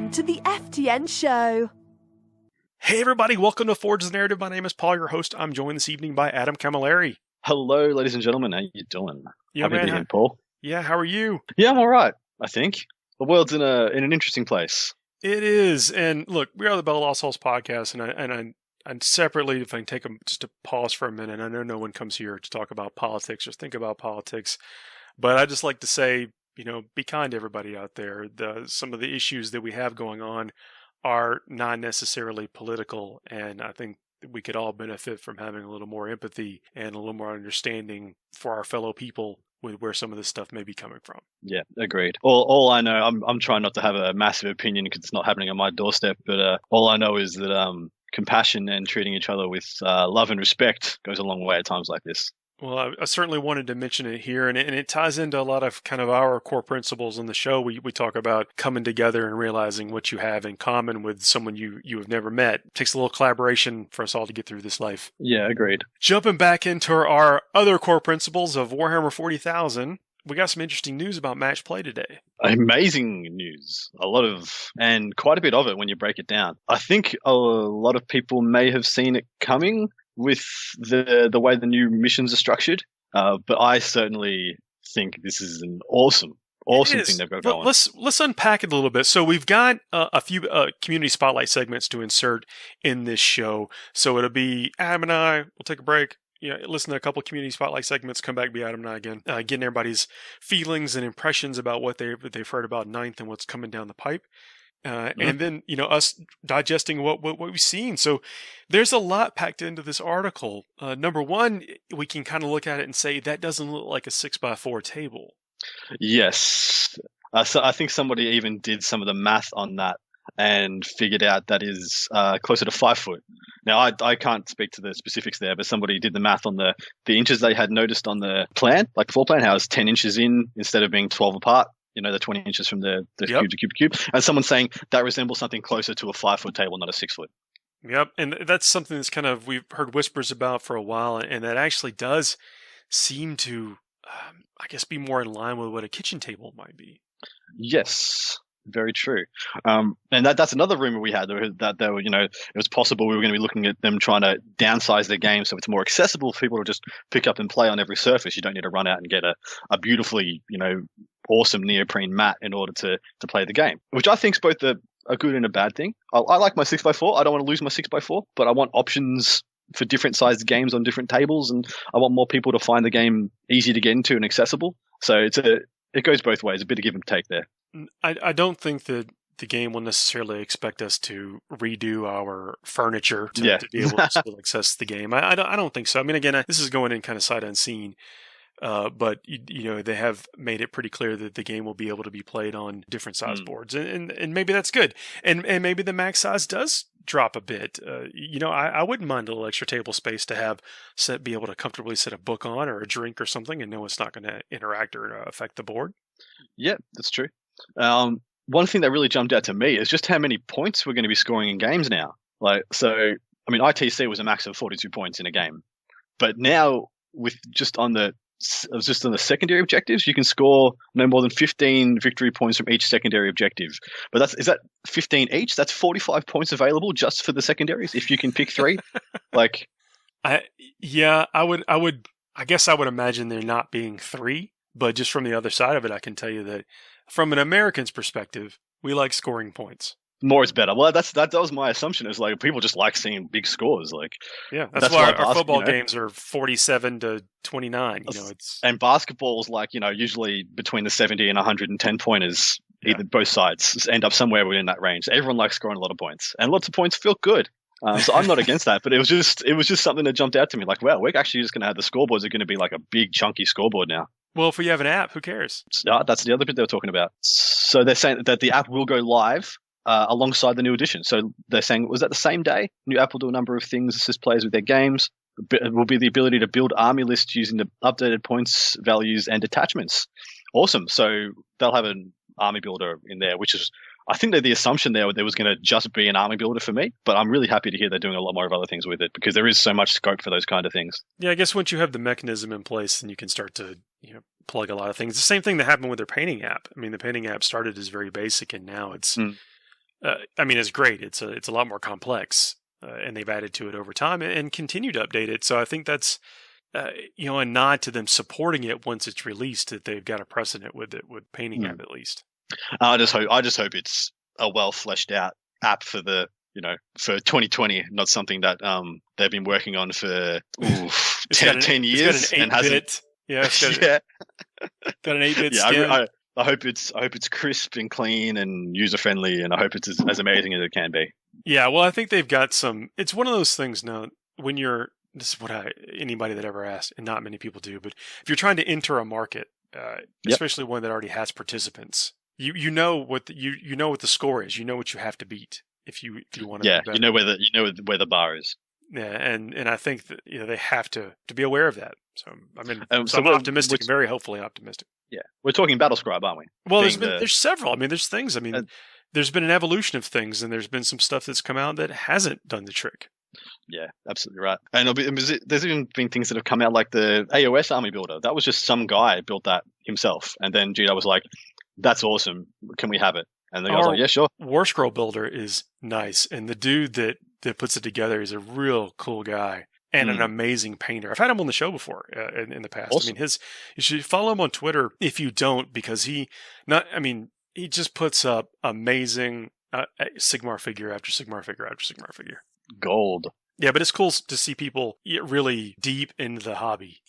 Welcome to the FTN show. Hey everybody, welcome to Forge the Narrative. My name is Paul, your host. I'm joined this evening by Adam Camilleri. Hello, ladies and gentlemen. How you doing? Yeah, Happy to be Paul. Yeah, how are you? Yeah, I'm all right, I think. The world's in an interesting place. It is. And look, we are the Bell Lost Souls podcast, and separately, if I can take just a pause for a minute, I know no one comes here to talk about politics or think about politics, but I just like to say, be kind to everybody out there. Some of the issues that we have going on are not necessarily political, and I think we could all benefit from having a little more empathy and a little more understanding for our fellow people with where some of this stuff may be coming from. Yeah, agreed. All I know, I'm trying not to have a massive opinion because it's not happening on my doorstep, but all I know is that compassion and treating each other with love and respect goes a long way at times like this. Well, I certainly wanted to mention it here, and it ties into a lot of kind of our core principles on the show. We talk about coming together and realizing what you have in common with someone you have never met. It takes a little collaboration for us all to get through this life. Yeah, agreed. Jumping back into our other core principles of Warhammer 40,000, we got some interesting news about match play today. Amazing news. And quite a bit of it when you break it down. I think a lot of people may have seen it coming with the way the new missions are structured, but I certainly think this is an awesome thing they've got going. Let's unpack it a little bit. So we've got a few community spotlight segments to insert in this show. So it'll be Adam and I. We'll take a break. Listen to a couple of community spotlight segments. Come back, be Adam and I again, getting everybody's feelings and impressions about what they've heard about Ninth and what's coming down the pipe. And then, us digesting what we've seen. So there's a lot packed into this article. Number one, we can kind of look at it and say that doesn't look like a 6x4 table. Yes. So I think somebody even did some of the math on that and figured out that is closer to 5 foot. Now, I can't speak to the specifics there, but somebody did the math on the inches they had noticed on the plan, like the floor plan, how it's 10 inches in instead of being 12 apart. The 20 inches from the cube to cube. And someone's saying that resembles something closer to a 5 foot table, not a 6 foot. Yep. And that's something that's we've heard whispers about for a while. And that actually does seem to, be more in line with what a kitchen table might be. Yes. Very true. And that's another rumor we had that they were, it was possible we were going to be looking at them trying to downsize their game so it's more accessible for people to just pick up and play on every surface. You don't need to run out and get a beautifully, awesome neoprene mat in order to play the game, which I think is both a good and a bad thing. I like my 6x4. I don't want to lose my 6x4, but I want options for different sized games on different tables, and I want more people to find the game easy to get into and accessible. So it goes both ways, a bit of give and take there. I don't think that the game will necessarily expect us to redo our furniture to be able to still access the game. I don't think so. I mean, again, this is going in kind of sight unseen. But they have made it pretty clear that the game will be able to be played on different size boards, and maybe that's good. And maybe the max size does drop a bit. I wouldn't mind a little extra table space to be able to comfortably set a book on or a drink or something, and know it's not going to interact or affect the board. Yeah, that's true. One thing that really jumped out to me is just how many points we're going to be scoring in games now. ITC was a max of 42 points in a game, but now with just on the secondary objectives, you can score no more than 15 victory points from each secondary objective. But is that 15 each? That's 45 points available just for the secondaries if you can pick 3. I guess I would imagine there not being 3, but just from the other side of it, I can tell you that from an American's perspective, we like scoring points. More is better. Well, that was my assumption. Is people just like seeing big scores. That's why our football games are 47-29. And basketball's usually between the 70 and 110 pointers. Yeah. Either both sides end up somewhere within that range. Everyone likes scoring a lot of points, and lots of points feel good. So I'm not against that, but it was just something that jumped out to me. We're actually just going to have the scoreboards are going to be like a big chunky scoreboard now. Well, if we have an app, who cares? That's the other bit they were talking about. So they're saying that the app will go live alongside the new edition. So they're saying, was that the same day? New app will do a number of things, assist players with their games. It will be the ability to build army lists using the updated points, values, and attachments. Awesome. So they'll have an army builder in there, which is, I think that the assumption there was going to just be an army builder for me, but I'm really happy to hear they're doing a lot more of other things with it because there is so much scope for those kind of things. Yeah, I guess once you have the mechanism in place, then you can start to plug a lot of things. The same thing that happened with their painting app. I mean, the painting app started as very basic, and now it's I mean, it's great. It's a lot more complex, and they've added to it over time and continue to update it. So I think that's a nod to them supporting it once it's released, that they've got a precedent with it, with Painting App at least. I just hope it's a well fleshed out app for for 2020, not something that they've been working on for 10 years and hasn't. Yeah, got an 8-bit skin. I hope it's crisp and clean and user friendly, and I hope it's as amazing as it can be. Yeah, well, I think they've got some. It's one of those things now. When this is what anybody that ever asked, and not many people do, but if you're trying to enter a market, especially one that already has participants, you know what the score is. You know what you have to beat if you want to. Yeah, you know where the bar is. Yeah, and I think that they have to be aware of that. So I mean, I'm optimistic, very hopefully optimistic. Yeah, we're talking Battlescribe, aren't we? Well, there's several. I mean, there's things. I mean, there's been an evolution of things, and there's been some stuff that's come out that hasn't done the trick. Yeah, absolutely right. And there's even been things that have come out like the AOS Army Builder. That was just some guy built that himself, and then GW was like, "That's awesome. Can we have it?" And the guy was like, "Yeah, sure." War Scroll Builder is nice, and the dude that puts it together is a real cool guy and an amazing painter. I've had him on the show before in the past. Awesome. I mean, you should follow him on Twitter if you don't, because he just puts up amazing Sigmar figure after Sigmar figure after Sigmar figure. Gold. Yeah, but it's cool to see people get really deep into the hobby.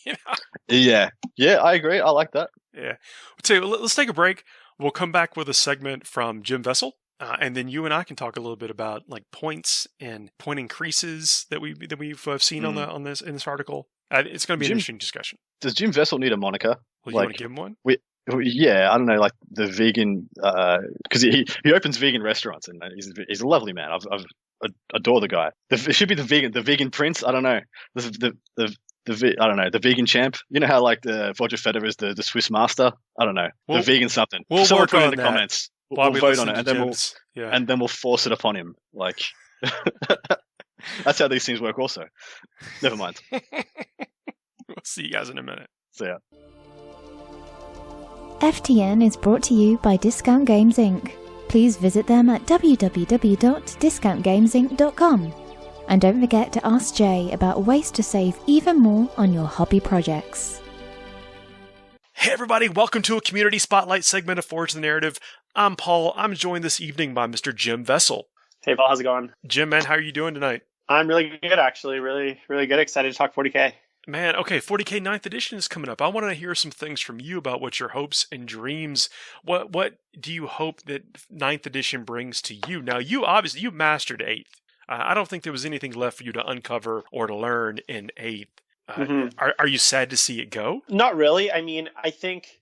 Yeah, I agree. I like that. Yeah. So let's take a break. We'll come back with a segment from Jim Vessel. And then you and I can talk a little bit about like points and point increases that we've seen in this article. It's going to be an interesting discussion. Does Jim Vessel need a moniker? Well, you want to give him one? Yeah, I don't know, like the vegan, because he opens vegan restaurants, and he's a lovely man. I adore the guy. It should be the vegan prince. I don't know, the vegan champ. You know how like the Roger Federer is the Swiss master. I don't know, the vegan something. Someone work put it in the comments. We'll vote on it, and then we'll force it upon him. Like that's how these things work. Also, never mind. We'll see you guys in a minute. See ya. FTN is brought to you by Discount Games Inc. Please visit them at www.discountgamesinc.com. And don't forget to ask Jay about ways to save even more on your hobby projects. Hey everybody, welcome to a community spotlight segment of Forge the Narrative. I'm Paul. I'm joined this evening by Mr. Jim Vessel. Hey Paul, how's it going? Jim, man, how are you doing tonight? I'm really good, actually. Really, really good. Excited to talk 40k. Man, okay, 40k 9th edition is coming up. I want to hear some things from you about what your hopes and dreams. What do you hope that 9th edition brings to you? Now, you mastered 8th. I don't think there was anything left for you to uncover or to learn in 8th. Are you sad to see it go? Not really. I mean, I think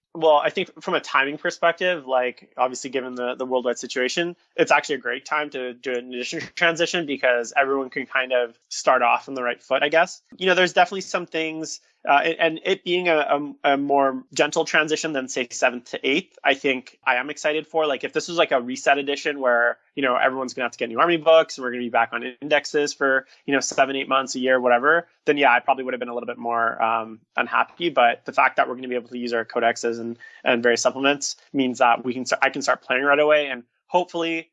from a timing perspective, like obviously given the worldwide situation, it's actually a great time to do an edition transition because everyone can kind of start off on the right foot, I guess. There's definitely some things, and it being a more gentle transition than say 7th to 8th, I think I am excited for. Like if this was like a reset edition where, everyone's going to have to get new army books and we're going to be back on indexes for, 7-8 months, a year, whatever, then yeah, I probably would have been a little bit more unhappy. But the fact that we're going to be able to use our codexes and various supplements means that I can start playing right away and hopefully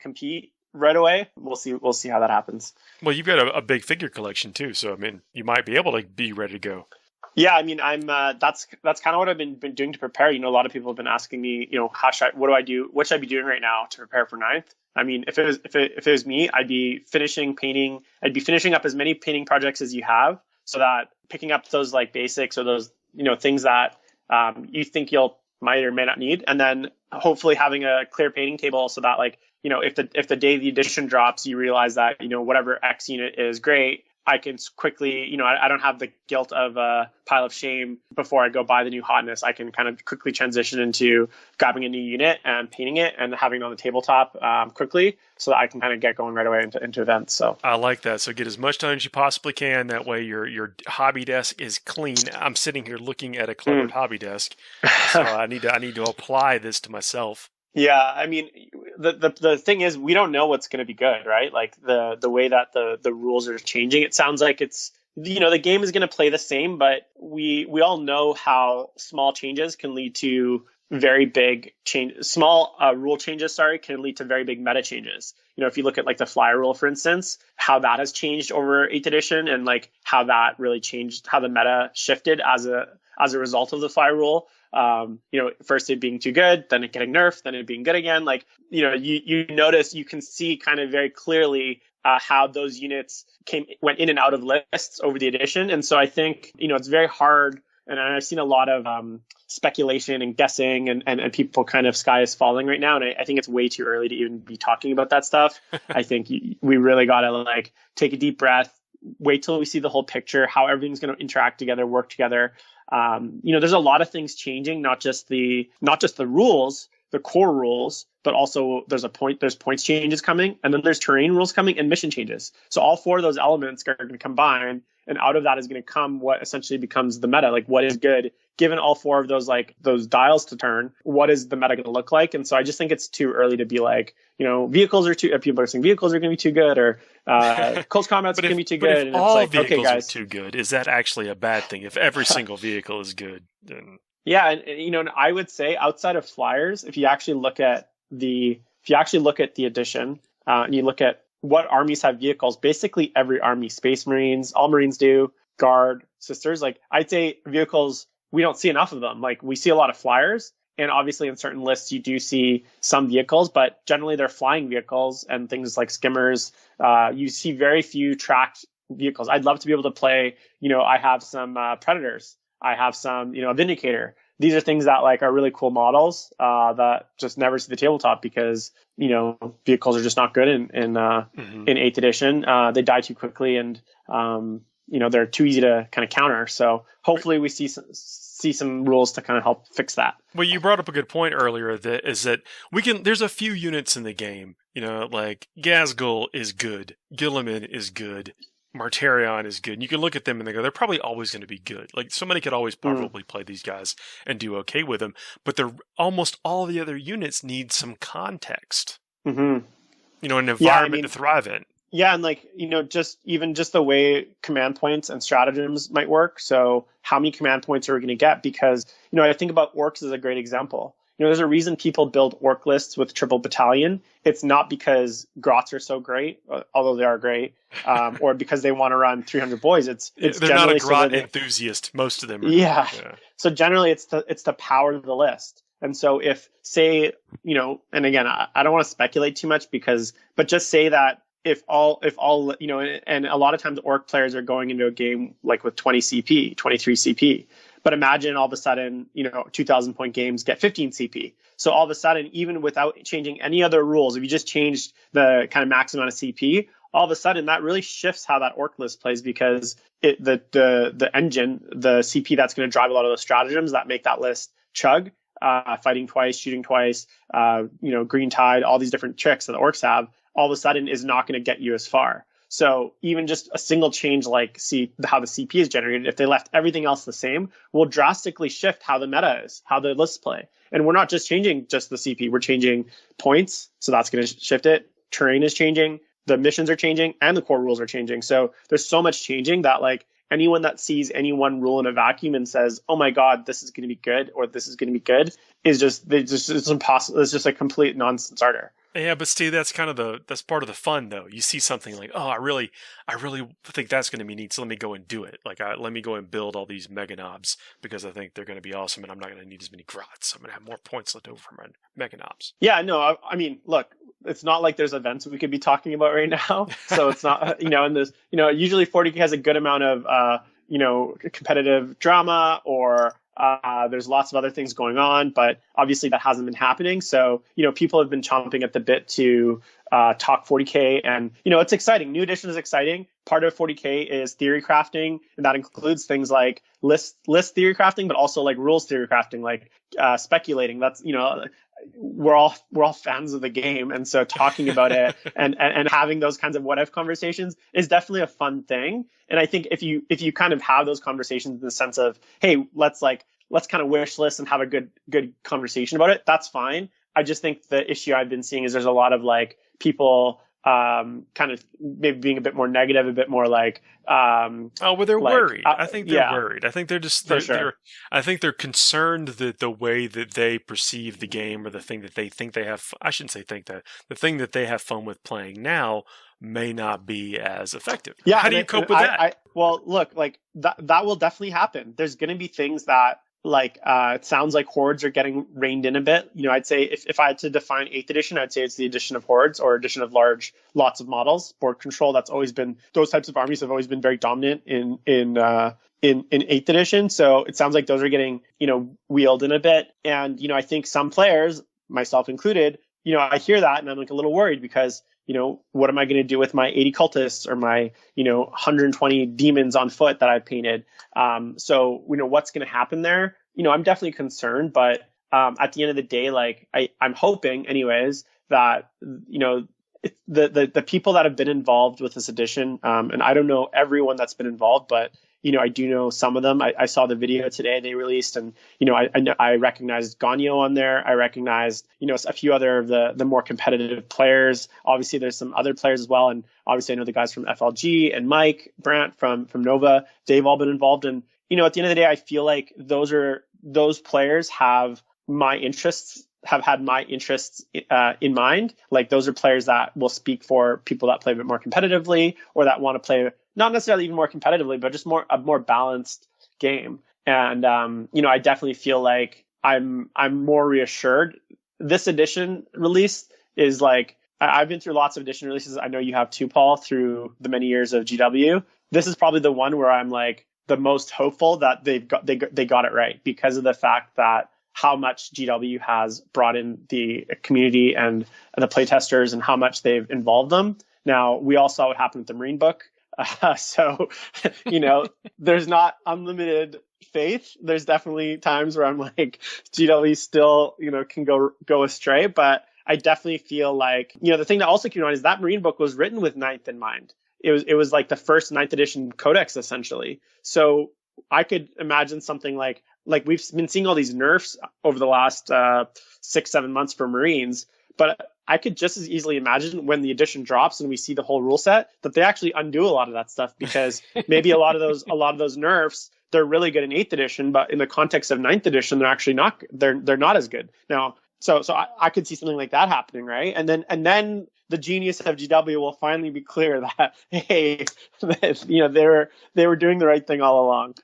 compete right away. We'll see how that happens. Well, you've got a big figure collection too, so I mean, you might be able to be ready to go. Yeah, I mean, I'm that's kind of what I've been doing to prepare. A lot of people have been asking me, what do I do? What should I be doing right now to prepare for 9th? I mean, if it was me, I'd be finishing painting. I'd be finishing up as many painting projects as you have, so that picking up those like basics or those things that you think you'll might or may not need, and then hopefully having a clear painting table so that like if the day the edition drops, you realize that whatever X unit is great. I can quickly, I don't have the guilt of a pile of shame before I go buy the new hotness. I can kind of quickly transition into grabbing a new unit and painting it and having it on the tabletop quickly so that I can kind of get going right away into events. So I like that. So get as much time as you possibly can. That way your hobby desk is clean. I'm sitting here looking at a cluttered hobby desk. So I need to apply this to myself. Yeah, I mean, the thing is, we don't know what's going to be good, right? Like the way that the rules are changing, it sounds like it's the game is going to play the same, but we all know how small changes can lead to very big small rule changes, can lead to very big meta changes. If you look at like the flyer rule, for instance, how that has changed over 8th edition and like how that really changed how the meta shifted as a result of the flyer rule. First it being too good, then it getting nerfed, then it being good again. Like, you notice, you can see kind of very clearly how those units went in and out of lists over the edition. And so I think, it's very hard. And I've seen a lot of speculation and guessing and people kind of sky is falling right now. And I think it's way too early to even be talking about that stuff. I think we really got to like take a deep breath, wait till we see the whole picture, how everything's going to interact together, work together. There's a lot of things changing, not just the rules, the core rules, but also there's points changes coming, and then there's terrain rules coming and mission changes. So all 4 of those elements are going to combine, and out of that is going to come what essentially becomes the meta. Like, what is good given all 4 of those dials to turn? What is the meta going to look like? And so I just think it's too early to be like, vehicles are too. People are saying vehicles are going to be too good, or close combat's going to be too good. If and all it's like, vehicles okay, guys, are too good, is that actually a bad thing? If every single vehicle is good, then yeah, and I would say outside of flyers, if you actually look at the edition, and you look at what armies have vehicles, basically every army, Space Marines, all Marines do, Guard, Sisters, like I'd say vehicles, we don't see enough of them. Like we see a lot of flyers, and obviously in certain lists you do see some vehicles, but generally they're flying vehicles and things like skimmers. You see very few tracked vehicles. I'd love to be able to play, I have some Predators. I have some, a Vindicator. These are things that like are really cool models that just never see the tabletop because, vehicles are just not good in 8th edition. They die too quickly and, they're too easy to kind of counter. So hopefully we see some rules to kind of help fix that. Well, you brought up a good point earlier that there's a few units in the game, like Gazgul is good, Gilliman is good, Martarion is good. And you can look at them and they go, they're probably always going to be good. Like somebody could always probably play these guys and do okay with them. But almost all the other units need some context. Mm-hmm. An environment to thrive in. Yeah, and just the way command points and stratagems might work. So how many command points are we going to get? Because, I think about orcs as a great example. There's a reason people build orc lists with triple battalion. It's not because grots are so great, although they are great, or because they want to run 300 boys. They're not a grot enthusiast. Most of them are. Yeah. So generally it's to power the list. And so if, say, and again, I don't want to speculate too much but just say that if all, and a lot of times orc players are going into a game like with 20 CP, 23 CP. But imagine all of a sudden, 2,000 point games get 15 CP. So all of a sudden, even without changing any other rules, if you just changed the kind of max amount of CP, all of a sudden that really shifts how that orc list plays because the engine, the CP that's going to drive a lot of those stratagems that make that list chug, fighting twice, shooting twice, green tide, all these different tricks that the orcs have, all of a sudden is not going to get you as far. So even just a single change like how the CP is generated, if they left everything else the same, will drastically shift how the meta is, how the lists play. And we're not just changing just the CP, we're changing points. So that's going to shift it. Terrain is changing, the missions are changing, and the core rules are changing. So there's so much changing that like anyone that sees any one rule in a vacuum and says, oh my God, this is going to be good, or this is going to be good, it's impossible. It's just a complete nonsense starter. Yeah, but Steve, that's part of the fun, though. You see something like, oh, I really think that's going to be neat, so let me go and do it. Like, let me go and build all these mega knobs because I think they're going to be awesome, and I'm not going to need as many grots. I'm going to have more points left over from my mega knobs. Yeah, no, I mean, look, it's not like there's events we could be talking about right now, so it's not, and this, usually 40k has a good amount of, competitive drama or. There's lots of other things going on, but obviously that hasn't been happening. So, people have been chomping at the bit to talk 40K, and, it's exciting. New edition is exciting. Part of 40K is theory crafting, and that includes things like list theory crafting, but also like rules theory crafting, like speculating. That's, we're all fans of the game, and so talking about it and having those kinds of what if conversations is definitely a fun thing. And I think if you kind of have those conversations in the sense of, hey, let's kind of wish list and have a good conversation about it, that's fine. I just think the issue I've been seeing is there's a lot of like people kind of maybe being a bit more negative, a bit more like, they're worried. I think they're worried. I think I think they're concerned that the way that they perceive the game, or the thing that they think they have, I shouldn't say think that, the thing that they have fun with playing now may not be as effective. Yeah. How do you cope with that? Well, look, like that will definitely happen. There's going to be things that, like, it sounds like hordes are getting reined in a bit. I'd say if I had to define 8th edition, I'd say it's the addition of hordes or addition of lots of models. Board control, that's always been, those types of armies have always been very dominant in 8th edition. So it sounds like those are getting, wheeled in a bit. And, I think some players, myself included, I hear that and I'm like a little worried because, what am I going to do with my 80 cultists or my, 120 demons on foot that I've painted? So, what's going to happen there? I'm definitely concerned, but at the end of the day, like I'm hoping anyways that, the people that have been involved with this edition, and I don't know everyone that's been involved, but I do know some of them. I saw the video today they released, and I recognized Ganyo on there. I recognized a few other of the more competitive players. Obviously, there's some other players as well, and obviously I know the guys from FLG and Mike Brandt from Nova. They've all been involved, and at the end of the day, I feel like those players have my interests. Have had my interests in mind. Like those are players that will speak for people that play a bit more competitively, or that want to play not necessarily even more competitively, but just a more balanced game. And I definitely feel like I'm more reassured. This edition release is like, I've been through lots of edition releases. I know you have too, Paul, through the many years of GW. This is probably the one where I'm like the most hopeful that they got it right, because of the fact that how much GW has brought in the community and the playtesters and how much they've involved them. Now, we all saw what happened with the Marine book. So, there's not unlimited faith. There's definitely times where I'm like, GW still, can go astray. But I definitely feel like, the thing that also came on is that Marine book was written with 9th in mind. It was like the first 9th edition codex, essentially. So I could imagine something like we've been seeing all these nerfs over the last 6-7 months for Marines, but I could just as easily imagine when the edition drops and we see the whole rule set that they actually undo a lot of that stuff, because maybe a lot of those nerfs, they're really good in 8th edition, but in the context of 9th edition, they're actually not, they're not as good. Now, so I could see something like that happening, right? And then the genius of GW will finally be clear that, hey, they were doing the right thing all along.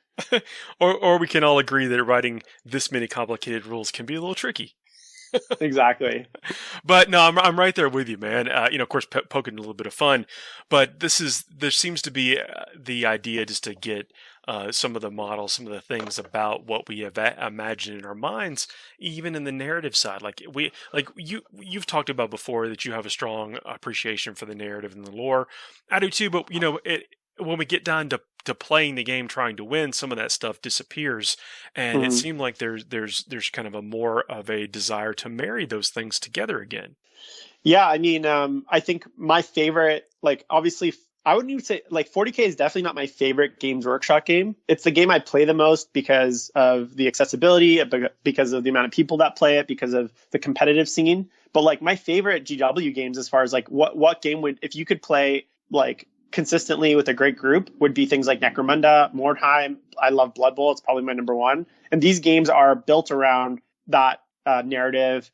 or we can all agree that writing this many complicated rules can be a little tricky. Exactly. But no, I'm right there with you, man. Of course, poking a little bit of fun, but there seems to be the idea just to get some of the models, some of the things about what we have imagined in our minds, even in the narrative side. You've talked about before that you have a strong appreciation for the narrative and the lore. I do too, but when we get down to playing the game, trying to win, some of that stuff disappears, and it seemed like there's kind of a more of a desire to marry those things together again. Yeah, I mean, I think my favorite, obviously, I wouldn't even say 40k is definitely not my favorite Games Workshop game. It's the game I play the most because of the accessibility, because of the amount of people that play it, because of the competitive scene. But my favorite GW games, as far as what game would, if you could play consistently with a great group, would be things like Necromunda, Mordheim. I love Blood Bowl. It's probably my number one. And these games are built around that narrative,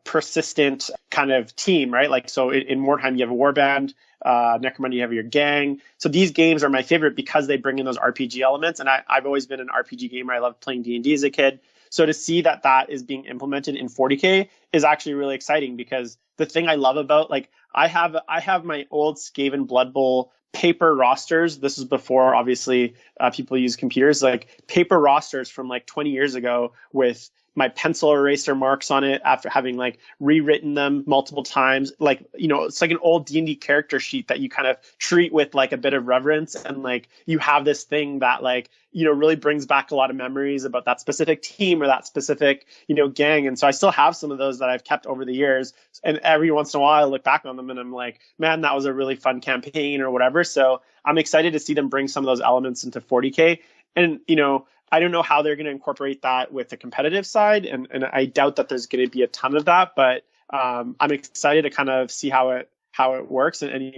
persistent kind of team, right? So in Mordheim, you have a warband. Necromunda, you have your gang. So these games are my favorite because they bring in those RPG elements. And I've always been an RPG gamer. I loved playing D&D as a kid. So to see that is being implemented in 40k is actually really exciting, because the thing I love about, I have my old Skaven Blood Bowl paper rosters. This is before, obviously, people use computers, paper rosters from 20 years ago with my pencil eraser marks on it after having rewritten them multiple times. It's like an old D&D character sheet that you kind of treat with a bit of reverence. And you have this thing that really brings back a lot of memories about that specific team or that specific, gang. And so I still have some of those that I've kept over the years. And every once in a while I look back on them and I'm like, man, that was a really fun campaign or whatever. So I'm excited to see them bring some of those elements into 40k. And, I don't know how they're going to incorporate that with the competitive side. And I doubt that there's going to be a ton of that, but I'm excited to kind of see how how it works. And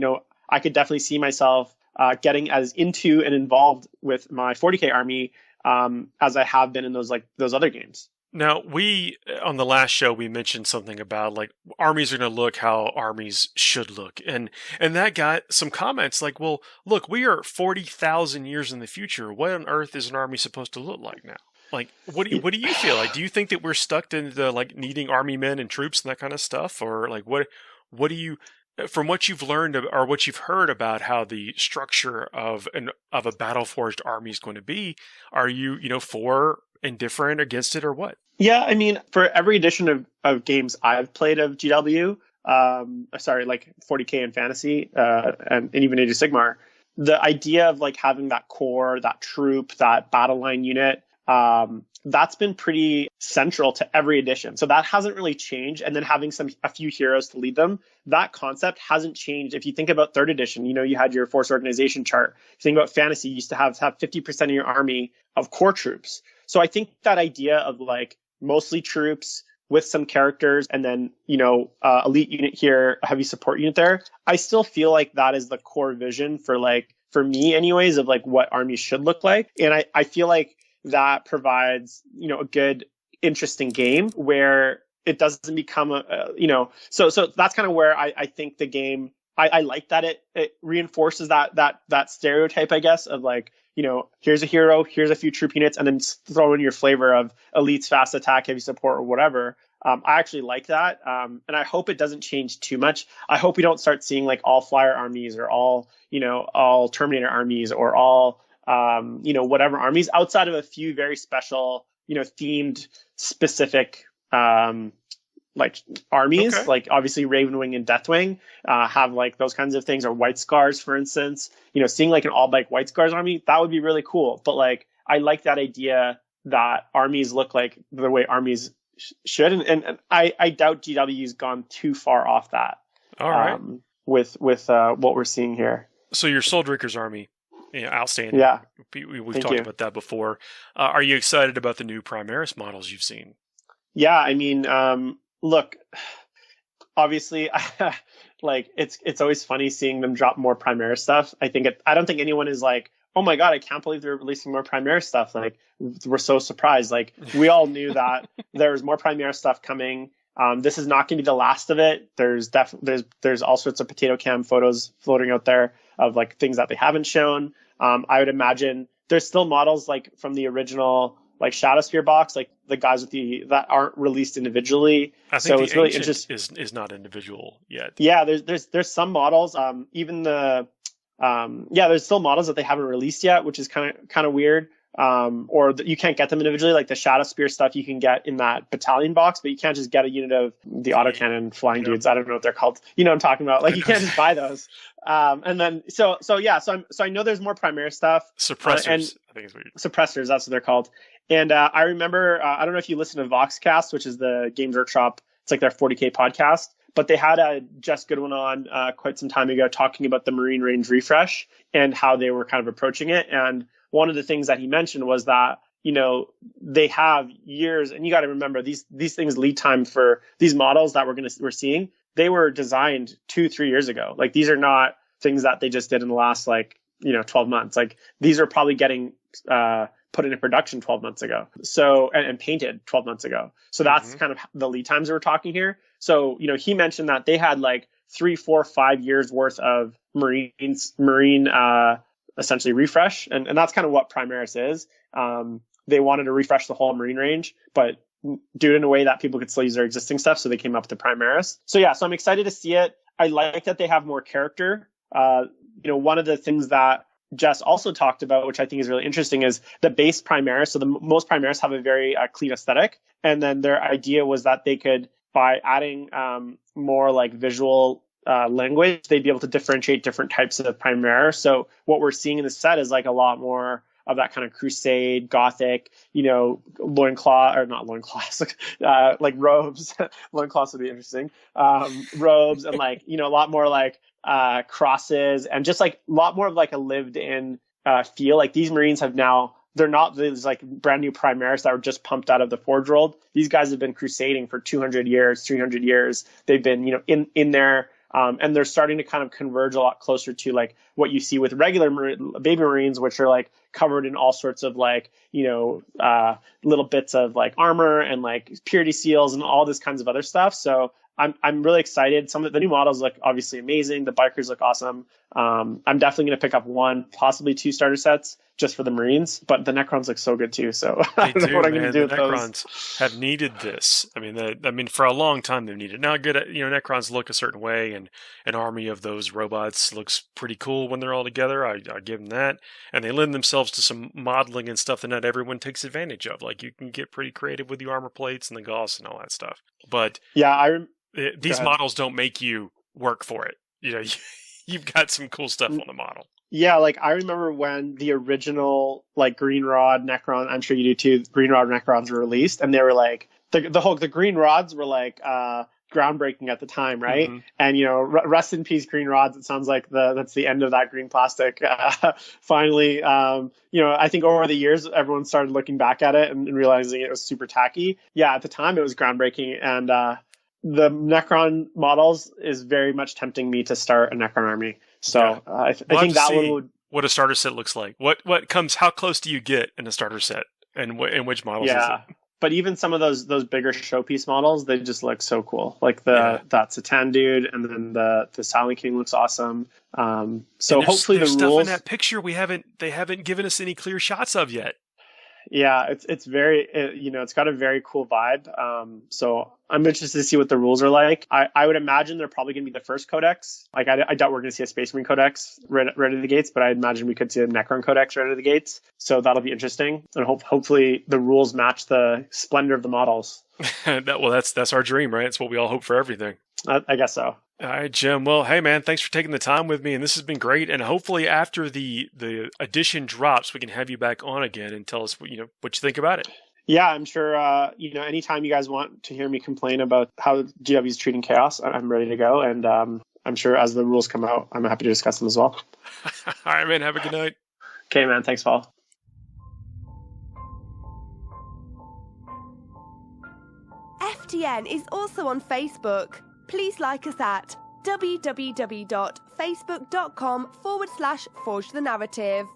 I could definitely see myself getting as into and involved with my 40k army as I have been in those other games. Now, on the last show, we mentioned something about like armies are going to look how armies should look. And that got some comments like, well, look, we are 40,000 years in the future. What on earth is an army supposed to look like now? Like, what do you feel like? Do you think that we're stuck into like needing army men and troops and that kind of stuff? Or like, what do you, from what you've learned or what you've heard about how the structure of a battle-forged army is going to be, are you, for indifferent, against it, or what? Yeah, I mean, for every edition of games I've played of GW, like 40k and fantasy, and even Age of Sigmar, the idea of like having that core, that troop, that battle line unit, that's been pretty central to every edition. So that hasn't really changed. And then having a few heroes to lead them, that concept hasn't changed. If you think about third edition, you had your force organization chart. If you think about fantasy, you used to have 50% of your army of core troops. So I think that idea of like mostly troops with some characters and then, elite unit here, a heavy support unit there, I still feel like that is the core vision for me anyways, of like what armies should look like. And I feel like that provides, a good, interesting game where it doesn't become so that's kind of where I think the game, I like that it reinforces that stereotype, I guess, of like, here's a hero, here's a few troop units, and then throw in your flavor of elites, fast attack, heavy support, or whatever. I actually like that. And I hope it doesn't change too much. I hope we don't start seeing like all flyer armies or all Terminator armies or all, whatever armies outside of a few very special, themed specific, like armies, okay. Like obviously Ravenwing and Deathwing have like those kinds of things, or White Scars, for instance. Seeing like an all-black White Scars army, that would be really cool. But like, I like that idea that armies look like the way armies should, and I doubt GW's gone too far off that. All right, with what we're seeing here. So your Soul-Drinker's army, outstanding. Yeah, we've talked about that before. Are you excited about the new Primaris models you've seen? Yeah, I mean. Look, obviously, like it's always funny seeing them drop more Primaris stuff. I don't think anyone is like, oh my god, I can't believe they're releasing more Primaris stuff. Like, we're so surprised. Like, we all knew that there was more Primaris stuff coming. This is not going to be the last of it. There's all sorts of potato cam photos floating out there of like things that they haven't shown. I would imagine there's still models like from the original like Shadowspear box, like the guys that aren't released individually. I think so it's really interesting. Is not individual yet. Yeah, there's some models. Even there's still models that they haven't released yet, which is kind of weird. Or you can't get them individually. Like the Shadowspear stuff you can get in that battalion box, but you can't just get a unit of the autocannon flying dudes. I don't know what they're called. You know what I'm talking about? Like you can't just buy those. And then so I know there's more Primaris stuff. Suppressors. I think is what suppressors. That's what they're called. And I remember, I don't know if you listen to Voxcast, which is the Games Workshop. It's like their 40k podcast, but they had a Jess Goodwin on quite some time ago talking about the Marine Range refresh and how they were kind of approaching it. And one of the things that he mentioned was that, they have years, and you got to remember these things lead time for these models that we're seeing. They were designed 2-3 years ago. Like these are not things that they just did in the last 12 months. Like these are probably getting put into production 12 months ago. So, and painted 12 months ago. So that's kind of the lead times that we're talking here. So, he mentioned that they had like 3, 4, 5 years worth of marine essentially refresh. And that's kind of what Primaris is. They wanted to refresh the whole Marine range, but do it in a way that people could still use their existing stuff. So they came up with the Primaris. So yeah, so I'm excited to see it. I like that they have more character. One of the things that Jess also talked about, which I think is really interesting, is the base Primaris. So most Primaris have a very clean aesthetic. And then their idea was that they could, by adding more like visual language, they'd be able to differentiate different types of Primaris. So what we're seeing in the set is like a lot more of that kind of Crusade, Gothic, loincloth, or not loincloths, like robes. Loincloths would be interesting. Robes and like, a lot more like crosses and just like a lot more of like a lived in feel. Like these Marines have now, they're not these like brand new Primaris that were just pumped out of the Forge world. These guys have been crusading for 200 years, 300 years. They've been, in their And they're starting to kind of converge a lot closer to like what you see with regular baby Marines, which are like covered in all sorts of like, little bits of like armor and like purity seals and all this kinds of other stuff. So I'm really excited. Some of the new models look obviously amazing. The bikers look awesome. I'm definitely going to pick up 1, possibly 2 starter sets just for the Marines, but the Necrons look so good too. So I don't know what I'm going to do with those. Necrons have needed this. I mean, for a long time they've needed it. Now, good, Necrons look a certain way, and an army of those robots looks pretty cool when they're all together. I give them that, and they lend themselves to some modeling and stuff that not everyone takes advantage of. Like you can get pretty creative with the armor plates and the gauss and all that stuff. But yeah, these models don't make you work for it. You've got some cool stuff on the model. Yeah, like I remember when the original like Green Rod Necron, I'm sure you do too, Green Rod Necrons were released, and they were like the Green Rods were like groundbreaking at the time, right? Mm-hmm. And rest in peace, Green Rods. It sounds like that's the end of that green plastic. Finally, I think over the years everyone started looking back at it and realizing it was super tacky. Yeah, at the time it was groundbreaking, and the Necron models is very much tempting me to start a Necron army. So yeah. I think that one would. What a starter set looks like. What comes? How close do you get in a starter set, and which models? Yeah, is it? But even some of those bigger showpiece models, they just look so cool. Like that Satan dude, and then the Silent King looks awesome. So hopefully there's the stuff rules in that picture they haven't given us any clear shots of yet. Yeah, it's very, it's got a very cool vibe. So I'm interested to see what the rules are like. I would imagine they're probably going to be the first codex. Like I doubt we're going to see a Space Marine codex right out of the gates, but I imagine we could see a Necron codex right out of the gates. So that'll be interesting, and hopefully the rules match the splendor of the models. That's our dream, right? It's what we all hope for everything. I guess so. All right, Jim. Well, hey, man, thanks for taking the time with me, and this has been great. And hopefully after the edition drops, we can have you back on again and tell us what you think about it. Yeah, I'm sure, anytime you guys want to hear me complain about how GW is treating Chaos, I'm ready to go. And I'm sure as the rules come out, I'm happy to discuss them as well. All right, man. Have a good night. Okay, man. Thanks, Paul. FTN is also on Facebook. Please like us at www.facebook.com/Forge the Narrative.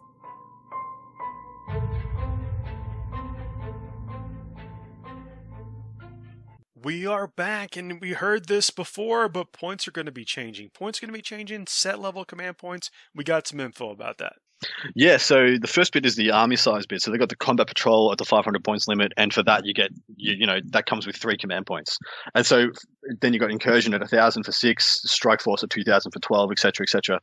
We are back, and we heard this before, but points are going to be changing. Set level command points. We got some info about that. Yeah, so the first bit is the army size bit. So they've got the combat patrol at the 500 points limit, and for that you get, that comes with 3 command points. And so then you've got incursion at 1,000 for 6, strike force at 2,000 for 12, etc., etc.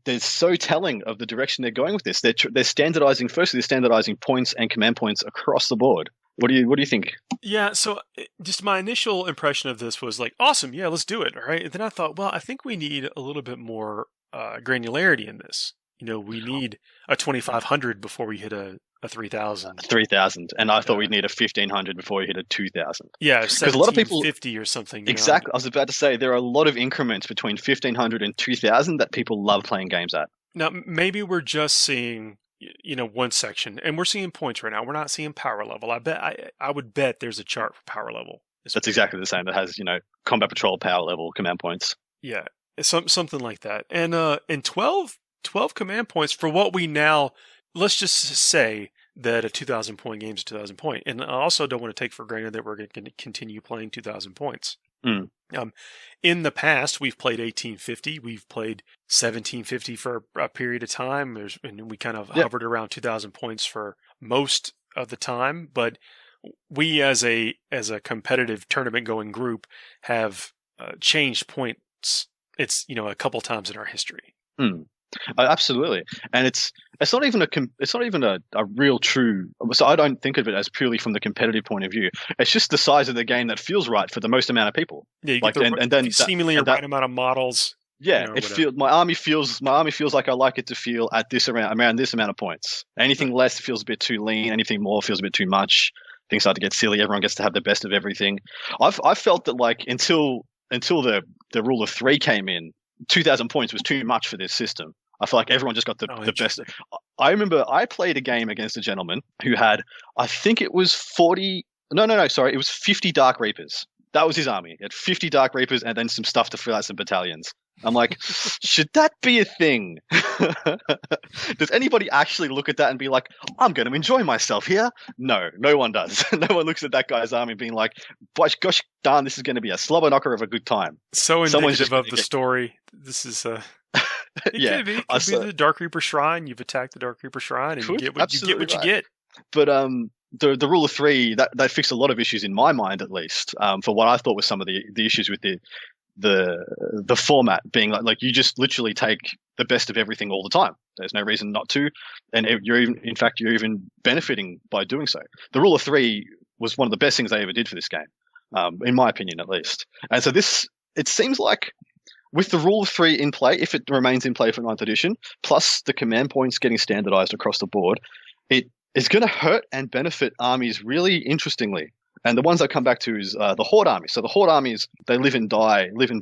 They're so telling of the direction they're going with this. They're standardizing. Firstly, they're standardizing points and command points across the board. What do you think? Yeah, so just my initial impression of this was like, awesome, yeah, let's do it, all right? And then I thought, well, I think we need a little bit more granularity in this. We need a 2,500 before we hit a 3,000. 3,000, and I thought we'd need a 1,500 before we hit a 2,000. Yeah, because a lot of people 50 or something. Exactly. I was about to say there are a lot of increments between 1,500 and 2,000 that people love playing games at. Now, maybe we're just seeing one section, and we're seeing points right now. We're not seeing power level. I would bet there's a chart for power level. That's exactly the same. That has combat patrol, power level, command points. Yeah, something like that. And 12 command points for what we now, let's just say that a 2,000 point game is a 2,000 point. And I also don't want to take for granted that we're going to continue playing 2,000 points. Mm. In the past, we've played 1850. We've played 1750 for a period of time. And we kind of hovered around 2,000 points for most of the time. But we, as a competitive tournament going group, have changed points. It's a couple times in our history. Mm. Absolutely, and it's not even a real true. So I don't think of it as purely from the competitive point of view. It's just the size of the game that feels right for the most amount of people. Yeah, you get then seemingly a right amount of models. Yeah, my army feels like I like it to feel at this around this amount of points. Anything less feels a bit too lean. Anything more feels a bit too much. Things start to get silly. Everyone gets to have the best of everything. I've felt that like until the rule of 3 came in, 2,000 points was too much for this system. I feel like everyone just got the best. I remember I played a game against a gentleman who had, I think it was 40. No, sorry, it was 50 Dark Reapers. That was his army. He had 50 Dark Reapers and then some stuff to fill out some battalions. I'm like, should that be a thing? Does anybody actually look at that and be like, I'm going to enjoy myself here? No one does. No one looks at that guy's army being like, gosh darn, this is going to be a slobber knocker of a good time. So indicative of the story. This is it could be the Dark Reaper Shrine. You've attacked the Dark Reaper Shrine and you get what you get. But the rule of three, that fixed a lot of issues in my mind, at least, for what I thought was some of the issues with the format being like you just literally take the best of everything all the time. There's no reason not to, and you're even benefiting by doing so. The rule of three was one of the best things they ever did for this game, in my opinion, at least. And so it seems like with the rule of three in play, if it remains in play for 9th edition, plus the command points getting standardized across the board, it is going to hurt and benefit armies really interestingly. And the ones I come back to is the Horde armies. So the Horde armies, they live and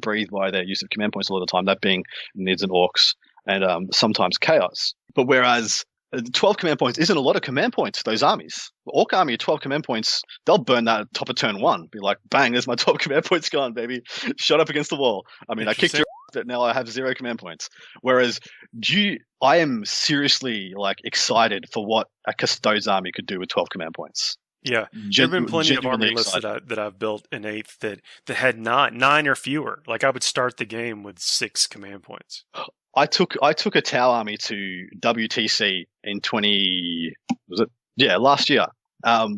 breathe by their use of command points a lot of the time, that being Nids and Orcs and sometimes Chaos. But whereas 12 command points isn't a lot of command points, those armies. The Orc army, 12 command points, they'll burn that at top of turn 1. Be like, bang, there's my 12 command points gone, baby. Shut up against the wall. I mean, I kicked your ass, but now I have 0 command points. Whereas I am seriously excited for what a Custodes army could do with 12 command points. Yeah, there have been plenty of army lists that I've built in 8th that had 9 or fewer. Like I would start the game with 6 command points. I took a Tau army to WTC in last year,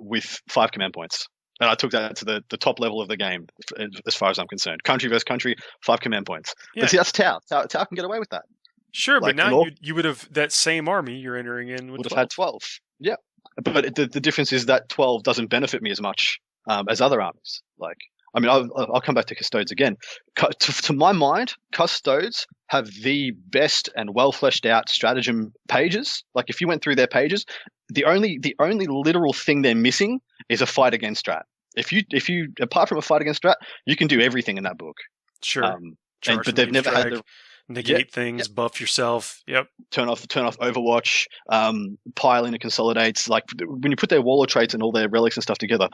with 5 command points. And I took that to the top level of the game, as far as I'm concerned. Country versus country, 5 command points. Yeah. But see, that's Tau. Tau can get away with that. Sure, but now you would have that same army you're entering in would have had 12. Yeah. But the difference is that 12 doesn't benefit me as much as other armies. I'll come back to Custodes again. To my mind, Custodes have the best and well fleshed out stratagem pages. Like if you went through their pages, the only literal thing they're missing is a fight against strat. If you apart from a fight against strat, you can do everything in that book. Sure. But they've never had the negate things, buff yourself. Yep. Turn off Overwatch, pile in and consolidates. Like when you put their Warlord traits and all their relics and stuff together,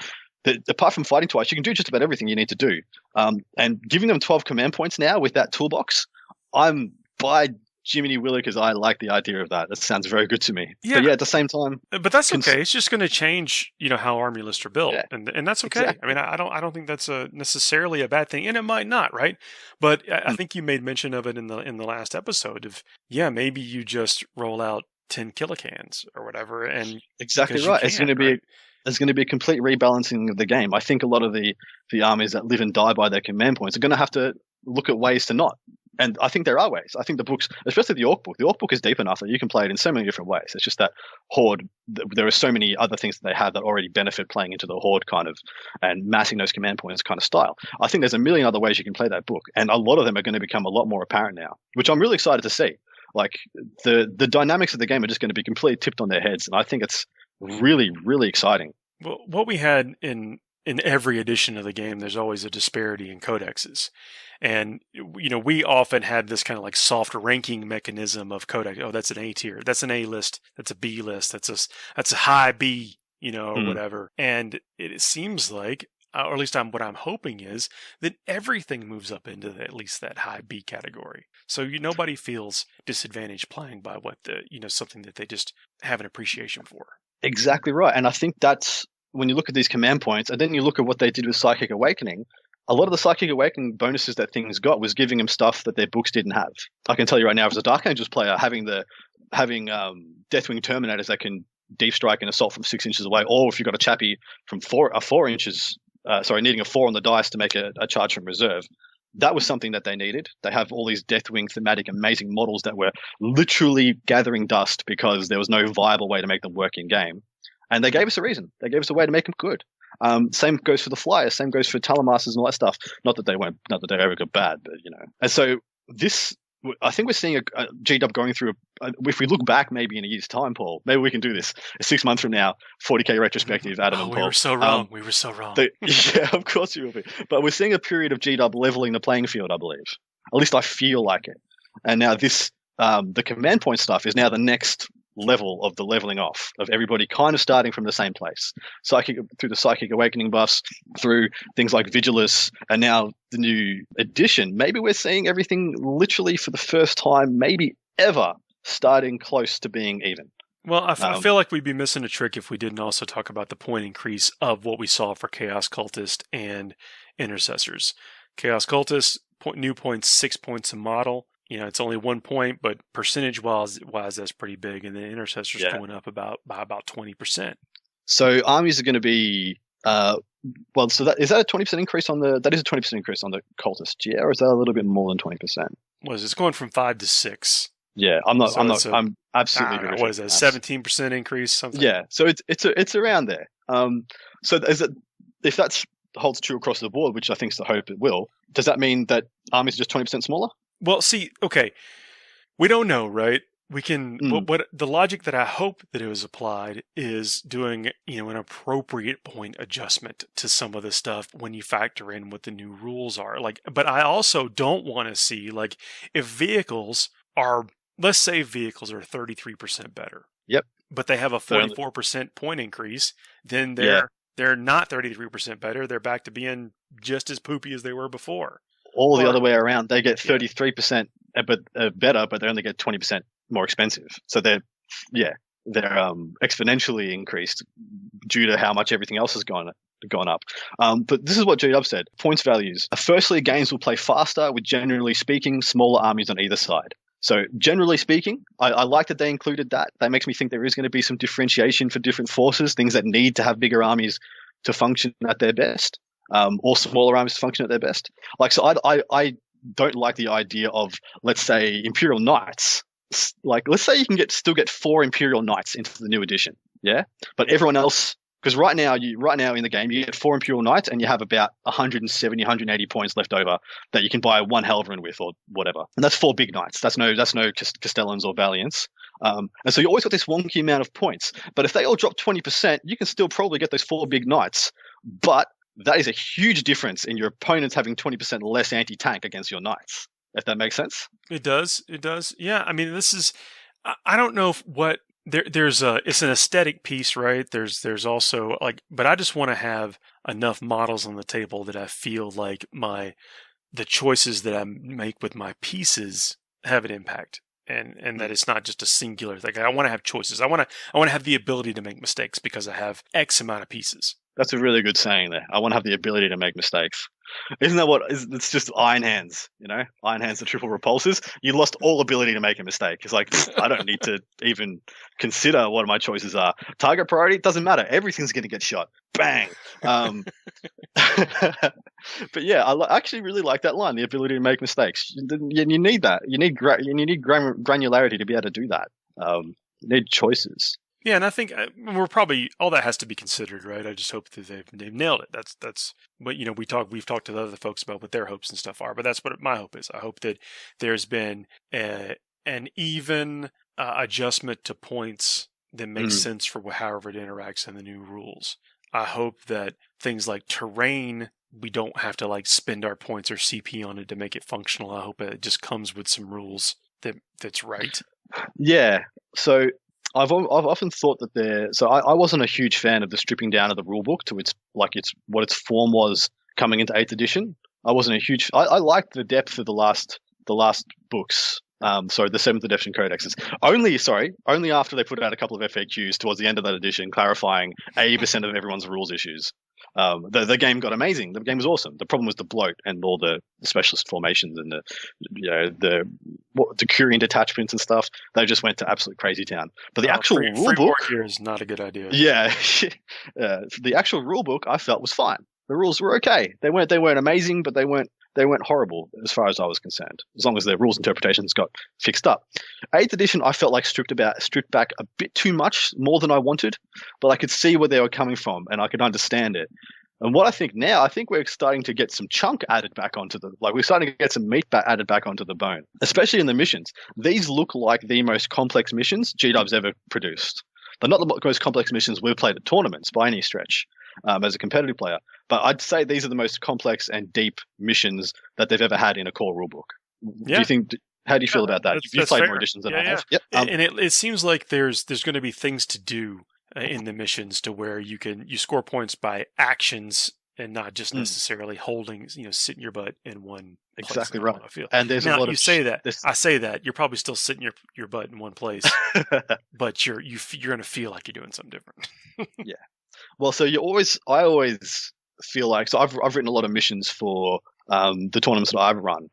apart from fighting twice, you can do just about everything you need to do. And giving them 12 command points now with that toolbox, I'm by Jiminy Willikers, I like the idea of that. That sounds very good to me. Yeah. But at the same time, but that's okay. It's just going to change, how army lists are built, and that's okay. Exactly. I mean, I don't think that's necessarily a bad thing, and it might not, right? But I think you made mention of it in the last episode of maybe you just roll out 10 kilocans or whatever, and exactly right. It's going to be. There's going to be a complete rebalancing of the game. I think a lot of the armies that live and die by their command points are going to have to look at ways to not. And I think there are ways. I think the books, especially the Orc book is deep enough that you can play it in so many different ways. It's just that Horde, there are so many other things that they have that already benefit playing into the Horde kind of and massing those command points kind of style. I think there's a million other ways you can play that book. And a lot of them are going to become a lot more apparent now, which I'm really excited to see. Like the dynamics of the game are just going to be completely tipped on their heads. And I think it's really, really exciting. Well, what we had in every edition of the game, there's always a disparity in codexes. And, we often had this kind of soft ranking mechanism of codex. Oh, that's an A tier. That's an A list. That's a B list. That's a high B, or whatever. And it seems like, or at least what I'm hoping is that everything moves up into at least that high B category. So nobody feels disadvantaged playing by what something that they just have an appreciation for. Exactly right. And I think that's when you look at these command points and then you look at what they did with Psychic Awakening, a lot of the Psychic Awakening bonuses that things got was giving them stuff that their books didn't have. I can tell you right now, as a Dark Angels player, having Deathwing Terminators that can deep strike and assault from 6 inches away, or if you've got a chappie from 4 inches, needing a 4 on the dice to make a charge from reserve, that was something that they needed. They have all these Deathwing thematic amazing models that were literally gathering dust because there was no viable way to make them work in game. And they gave us a reason. They gave us a way to make them good. Same goes for the Flyers. Same goes for Talamasters and all that stuff. Not that they ever got bad, but And so I think we're seeing a G-Dub going through. If we look back, maybe in a year's time, Paul, maybe we can do this. 6 months from now, 40k retrospective. Adam and Paul. We were so wrong. We were so wrong. Yeah, of course you will be. But we're seeing a period of G-Dub leveling the playing field, I believe. At least I feel like it. And now this, the command point stuff is now the next level of the leveling off of everybody kind of starting from the same place. Through the Psychic Awakening buffs, through things like Vigilus, and now the new edition. Maybe we're seeing everything literally for the first time, maybe ever, starting close to being even. Well, I feel like we'd be missing a trick if we didn't also talk about the point increase of what we saw for Chaos Cultist and Intercessors. Chaos Cultist, new points, 6 points a model. It's only 1 point, but percentage-wise, that's pretty big. And the Intercessors going up by about 20%. So armies are going to be so is that a 20% increase on that is a 20% increase on the Cultist, yeah, or is that a little bit more than 20%? It's going from 5 to 6. Yeah, I'm absolutely good. What is that? 17% increase, something? Yeah, so it's around there. So if that holds true across the board, which I think is the hope it will, does that mean that armies are just 20% smaller? Well, see, okay, we don't know, right? We can. What the logic that I hope that it was applied is doing, an appropriate point adjustment to some of the stuff when you factor in what the new rules are. But I also don't want to see if vehicles are. Let's say vehicles are 33% better. Yep. But they have a 44% point increase, then they're not 33% better. They're back to being just as poopy as they were before. Or the other way around. They get 33% better, but they only get 20% more expensive. So they're exponentially increased due to how much everything else has gone up. But this is what G-Dub said. Points values. Firstly, games will play faster with, generally speaking, smaller armies on either side. So generally speaking, I like that they included that. That makes me think there is going to be some differentiation for different forces, things that need to have bigger armies to function at their best, or smaller armies to function at their best. So I don't like the idea of, let's say, Imperial Knights. Let's say you can still get 4 Imperial Knights into the new edition, yeah? But everyone else, because right now in the game, you get 4 Imperial Knights and you have about 170, 180 points left over that you can buy 1 Helverin with or whatever. And that's 4 big knights. That's no Castellans or Valiants. And so you always got this wonky amount of points. But if they all drop 20%, you can still probably get those 4 big knights. But that is a huge difference in your opponents having 20% less anti-tank against your knights, if that makes sense. It does. Yeah, I mean, this is... I don't know what... There's it's an aesthetic piece, right? There's also but I just want to have enough models on the table that I feel like the choices that I make with my pieces have an impact, and that it's not just a singular thing. I want to have choices. I want to have the ability to make mistakes because I have X amount of pieces. That's a really good saying there. I want to have the ability to make mistakes. Isn't that it's just Iron Hands, Iron Hands, the triple repulsors. You lost all ability to make a mistake. It's I don't need to even consider what my choices are. Target priority, doesn't matter. Everything's going to get shot. Bang. But yeah, I actually really like that line, the ability to make mistakes. You need that. You need granularity to be able to do that. You need choices. Yeah, and I think we're probably all that has to be considered, right? I just hope that they've nailed it. That's what we've talked to the other folks about what their hopes and stuff are, but that's what my hope is. I hope that there's been an even adjustment to points that makes sense for however it interacts in the new rules. I hope that things like terrain, we don't have to spend our points or CP on it to make it functional. I hope it just comes with some rules that's right. Yeah. So I've often thought that I wasn't a huge fan of the stripping down of the rulebook to what its form was coming into 8th edition. I wasn't a huge. I liked the depth of the last books. The 7th edition codexes. Only after they put out a couple of FAQs towards the end of that edition, clarifying 80% of everyone's rules issues. The game got amazing. The game was awesome. The problem was the bloat and all the specialist formations and the Decurion detachments and stuff. They just went to absolute crazy town. But the actual rulebook here is not a good idea. Yeah, the actual rulebook I felt was fine. The rules were okay. They weren't amazing, but they weren't horrible as far as I was concerned, as long as their rules interpretations got fixed up. 8th edition, I felt like stripped back a bit too much, more than I wanted, but I could see where they were coming from and I could understand it. And what I think now, I think we're starting to get some chunk added back onto we're starting to get some meat added back onto the bone, especially in the missions. These look like the most complex missions G-Dub's ever produced. They're not the most complex missions we've played at tournaments by any stretch. As a competitive player, but I'd say these are the most complex and deep missions that they've ever had in a core rulebook. Yeah. How do you feel about that? You've played fair. more editions than I have. Yep. And it seems like there's going to be things to do in the missions to where you score points by actions and not just necessarily holding, sitting your butt in one place. Exactly right. I feel. And there's now, a lot you of say that. I say that. You're probably still sitting your butt in one place, but you're going to feel like you're doing something different. Yeah. Well, so I always feel like, so I've written a lot of missions for the tournaments that I've run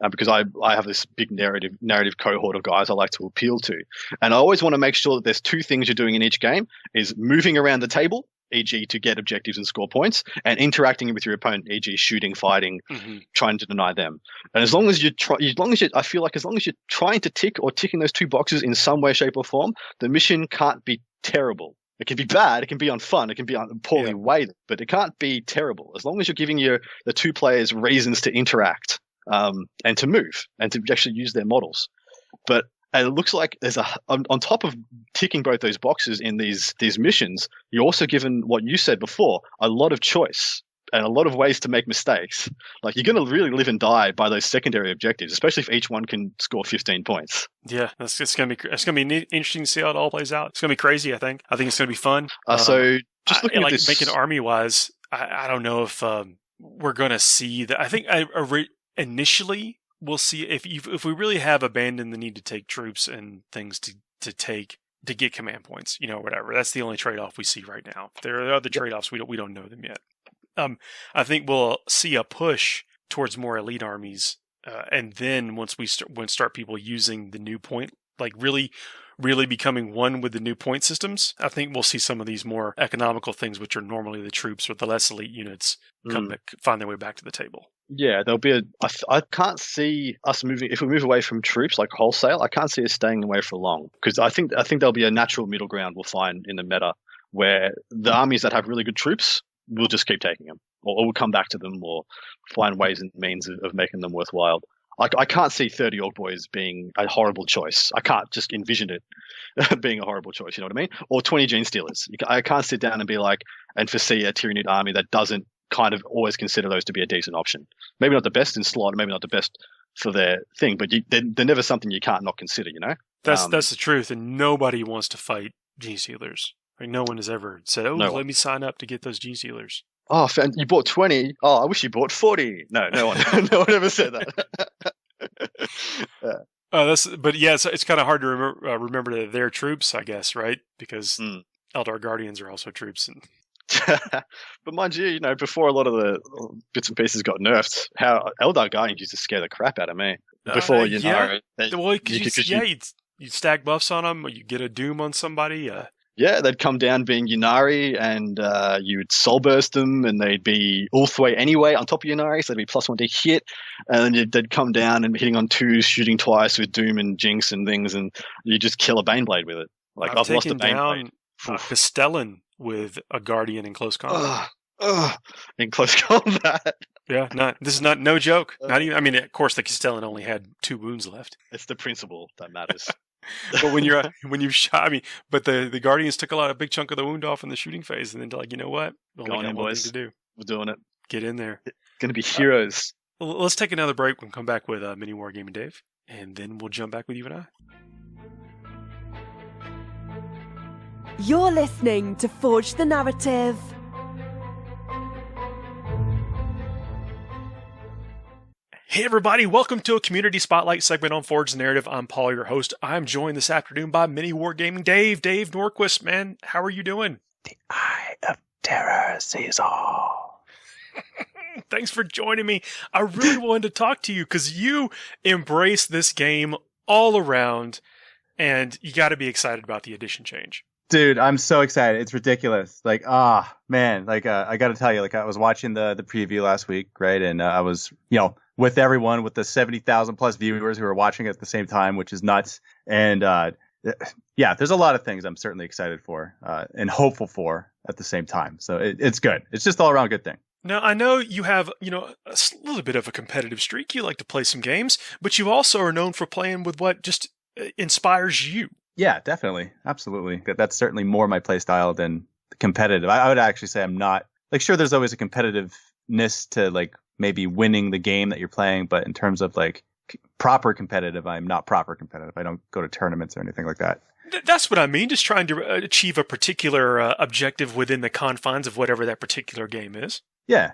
because I have this big narrative cohort of guys I like to appeal to. And I always want to make sure that there's two things you're doing in each game is moving around the table, e.g. to get objectives and score points, and interacting with your opponent, e.g. shooting, fighting, trying to deny them. And as long as I feel like as long as you're trying to ticking those two boxes in some way, shape or form, the mission can't be terrible. It can be bad, it can be unfun, it can be poorly weighted, but it can't be terrible. As long as you're giving the two players reasons to interact and to move and to actually use their models. But it looks like there's on top of ticking both those boxes in these missions, you're also given what you said before, a lot of choice and a lot of ways to make mistakes. Like you're going to really live and die by those secondary objectives, especially if each one can score 15 points. Yeah, it's going to be interesting to see how it all plays out. It's going to be crazy. I think it's going to be fun. So just looking at this, making army wise, I don't know if we're going to see that. I think initially we'll see if we really have abandoned the need to take troops and things to get command points, whatever. That's the only trade-off we see right now. There are other trade-offs we don't know them yet. I think we'll see a push towards more elite armies, and then once start people using the new point, like really becoming one with the new point systems, I think we'll see some of these more economical things, which are normally the troops or the less elite units, find their way back to the table. Yeah, there'll be I can't see us moving if we move away from troops like wholesale. I can't see us staying away for long because I think there'll be a natural middle ground we'll find in the meta where the armies that have really good troops, we'll just keep taking them, or we'll come back to them, or find ways and means of making them worthwhile. I can't see 30 Orc Boys being a horrible choice. I can't just envision it being a horrible choice. You know what I mean? Or 20 Gene Stealers. I can't sit down and be like, and foresee a Tyranid army that doesn't kind of always consider those to be a decent option. Maybe not the best in slot, maybe not the best for their thing, but they're never something you can't not consider. That's the truth, and nobody wants to fight Gene Stealers. Like, no one has ever said, let me sign up to get those Gene Stealers. Oh, you bought 20. Oh, I wish you bought 40. No one ever said that. It's kind of hard to remember their troops, I guess, right? Because Eldar Guardians are also troops. But mind you, before a lot of the bits and pieces got nerfed, how Eldar Guardians used to scare the crap out of me. Before, you'd stack buffs on them, or you get a doom on somebody. Yeah, they'd come down being Ynnari, and you'd soul burst them, and they'd be Ulthway anyway on top of Ynnari, so they'd be +1 to hit, and then they'd come down and hitting on 2s, shooting twice with Doom and Jinx and things, and you just kill a Baneblade with it. Like I've lost a Baneblade. Castellan with a Guardian in close combat. In close combat. Yeah, this is no joke. Not even. I mean, of course, the Castellan only had 2 wounds left. It's the principle that matters. But when you've shot, but the Guardians took a big chunk of the wound off in the shooting phase, and then they're like, you know what? Go on, boys. To do. We're doing it. Get in there. It's going to be heroes. Let's take another break. We'll come back with Mini Wargaming Dave, and then we'll jump back with you and I. You're listening to Forge the Narrative. Hey everybody, welcome to a Community Spotlight segment on Forge the Narrative. I'm Paul, your host. I'm joined this afternoon by Mini Wargaming Dave. Dave Norquist, man, how are you doing? The Eye of Terror sees all. Thanks for joining me. I really wanted to talk to you because you embrace this game all around, and you got to be excited about the edition change. Dude, I'm so excited. It's ridiculous. Like, man, like, I got to tell you, like, I was watching the preview last week, right? And I was, with everyone, with the 70,000 plus viewers who are watching at the same time, which is nuts. And, there's a lot of things I'm certainly excited for, and hopeful for at the same time. So it's good. It's just all around good thing. Now, I know you have, a little bit of a competitive streak. You like to play some games, but you also are known for playing with what just inspires you. Yeah, definitely. Absolutely. That's certainly more my play style than competitive. I would actually say I'm not, like, sure, there's always a competitiveness to, like, maybe winning the game that you're playing, but in terms of, like, proper competitive, I'm not proper competitive. I don't go to tournaments or anything like that. That's what I mean. Just trying to achieve a particular objective within the confines of whatever that particular game is. Yeah.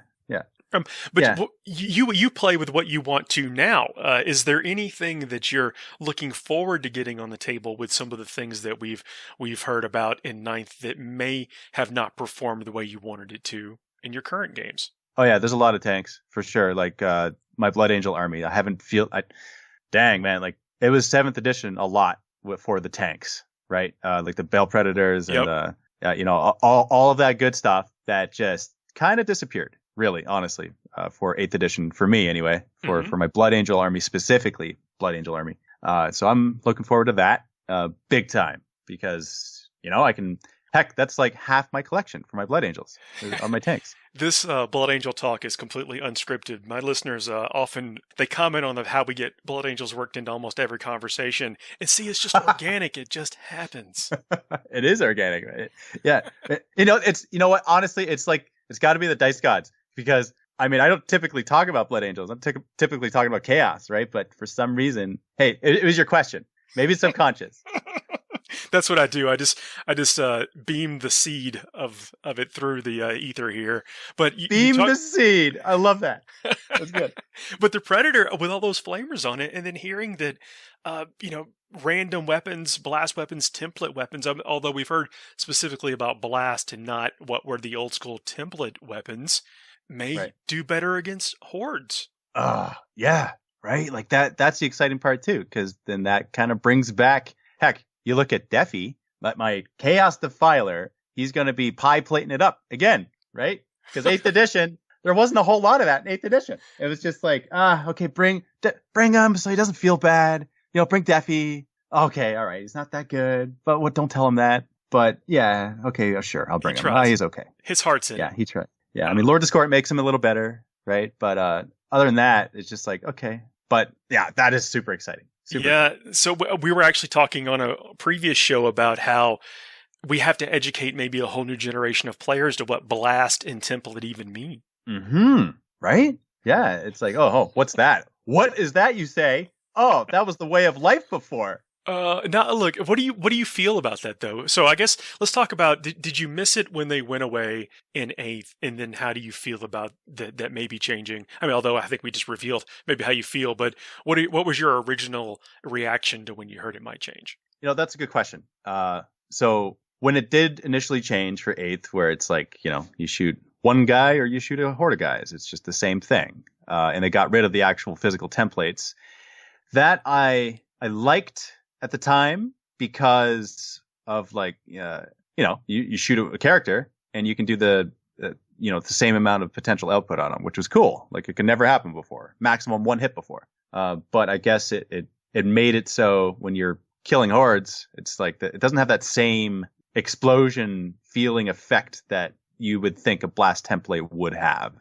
You play with what you want to now. Is there anything that you're looking forward to getting on the table with some of the things that we've heard about in Ninth that may have not performed the way you wanted it to in your current games? Oh yeah, there's a lot of tanks for sure. Like my Blood Angel army, dang man, like it was 7th edition a lot for the tanks, right? Like the Bale Predators and all of that good stuff that just kind of disappeared. Really, honestly, for 8th edition, for me anyway, for my Blood Angel army specifically, Blood Angel army. So I'm looking forward to that big time because, that's like half my collection for my Blood Angels on my tanks. This Blood Angel talk is completely unscripted. My listeners often, they comment on how we get Blood Angels worked into almost every conversation. And see, it's just organic. It just happens. It is organic. Right? Yeah. Honestly, it's like, it's got to be the dice gods. Because, I don't typically talk about Blood Angels. I'm typically talking about Chaos, right? But for some reason, hey, it was your question. Maybe it's subconscious. That's what I do. I just beam the seed of it through the ether here. But the seed. I love that. That's good. But the Predator with all those flamers on it, and then hearing that, random weapons, blast weapons, template weapons. Although we've heard specifically about blast and not what were the old school template weapons. May do better against hordes. Yeah, right? Like that's the exciting part too, because then that kind of brings back, heck, you look at Defi, my Chaos Defiler, he's going to be pie plating it up again, right? Because 8th edition, there wasn't a whole lot of that in 8th edition. It was just like, okay, bring him so he doesn't feel bad. Bring Defi. Okay, all right, he's not that good, but don't tell him that. But yeah, okay, sure, I'll bring him. He's okay. His heart's in. Yeah, he tried. Yeah, Lord Discord makes him a little better, right? But other than that, it's just like, okay. But yeah, that is super exciting. So we were actually talking on a previous show about how we have to educate maybe a whole new generation of players to what blast and template even mean. Right? Yeah, it's like, oh, what's that? What is that you say? Oh, that was the way of life before. Now look, what do you feel about that though? So I guess let's talk about, did you miss it when they went away in 8th? And then how do you feel about that may be changing? Although I think we just revealed maybe how you feel, but what was your original reaction to when you heard it might change? That's a good question. So when it did initially change for 8th, where it's like, you shoot one guy or you shoot a horde of guys, it's just the same thing. And they got rid of the actual physical templates that I liked at the time because of you shoot a character and you can do the same amount of potential output on them, which was cool. Like it could never happen before. Maximum 1 hit before. But I guess it made it so when you're killing hordes, it's like it doesn't have that same explosion feeling effect that you would think a blast template would have.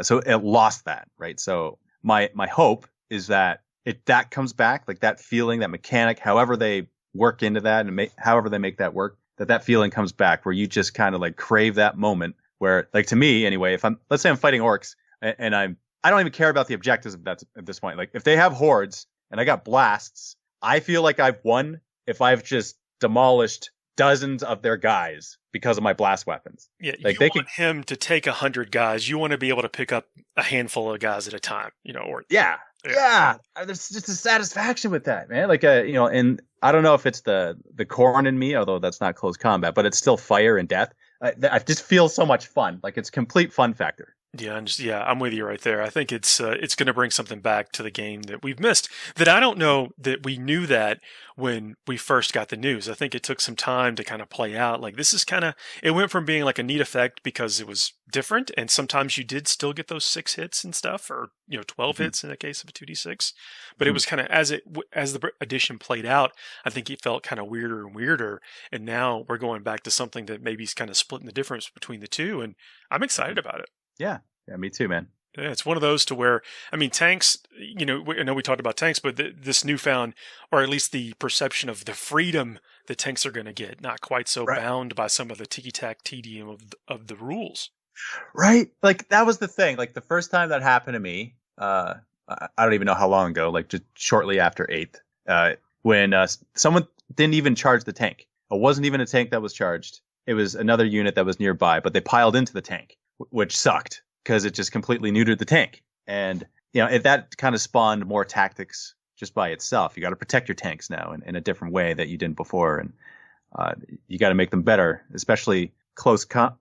So it lost that, right? So my hope is that that comes back, like that feeling, that mechanic, however they work into that and however they make that work, that feeling comes back where you just kind of like crave that moment where, like to me anyway, let's say I'm fighting orcs and I don't even care about the objectives of that at this point. Like if they have hordes and I got blasts, I feel like I've won if I've just demolished dozens of their guys because of my blast weapons. Yeah, like you want him to take 100 guys. You want to be able to pick up a handful of guys at a time, Yeah. There's just a satisfaction with that, man. Like, and I don't know if it's the corn in me, although that's not close combat, but it's still fire and death. I just feel so much fun. Like it's complete fun factor. Yeah, I'm with you right there. I think it's going to bring something back to the game that we've missed. That I don't know that we knew that when we first got the news. I think it took some time to kind of play out. Like this is it went from being like a neat effect because it was different, and sometimes you did still get those 6 hits and stuff, or 12 hits in the case of a 2d6. But it was kind of as the edition played out, I think it felt kind of weirder and weirder. And now we're going back to something that maybe is kind of splitting the difference between the two, and I'm excited about it. Yeah, me too, man. Yeah, it's one of those to where, tanks, I know we talked about tanks, but this newfound, or at least the perception of the freedom that tanks are going to get, not quite so bound by some of the ticky-tack tedium of the rules. Right. Like that was the thing. Like the first time that happened to me, I don't even know how long ago, like just shortly after 8th, when someone didn't even charge the tank. It wasn't even a tank that was charged. It was another unit that was nearby, but they piled into the tank, which sucked because it just completely neutered the tank. And, that kind of spawned more tactics just by itself. You got to protect your tanks now in a different way that you didn't before. And you got to make them better, especially I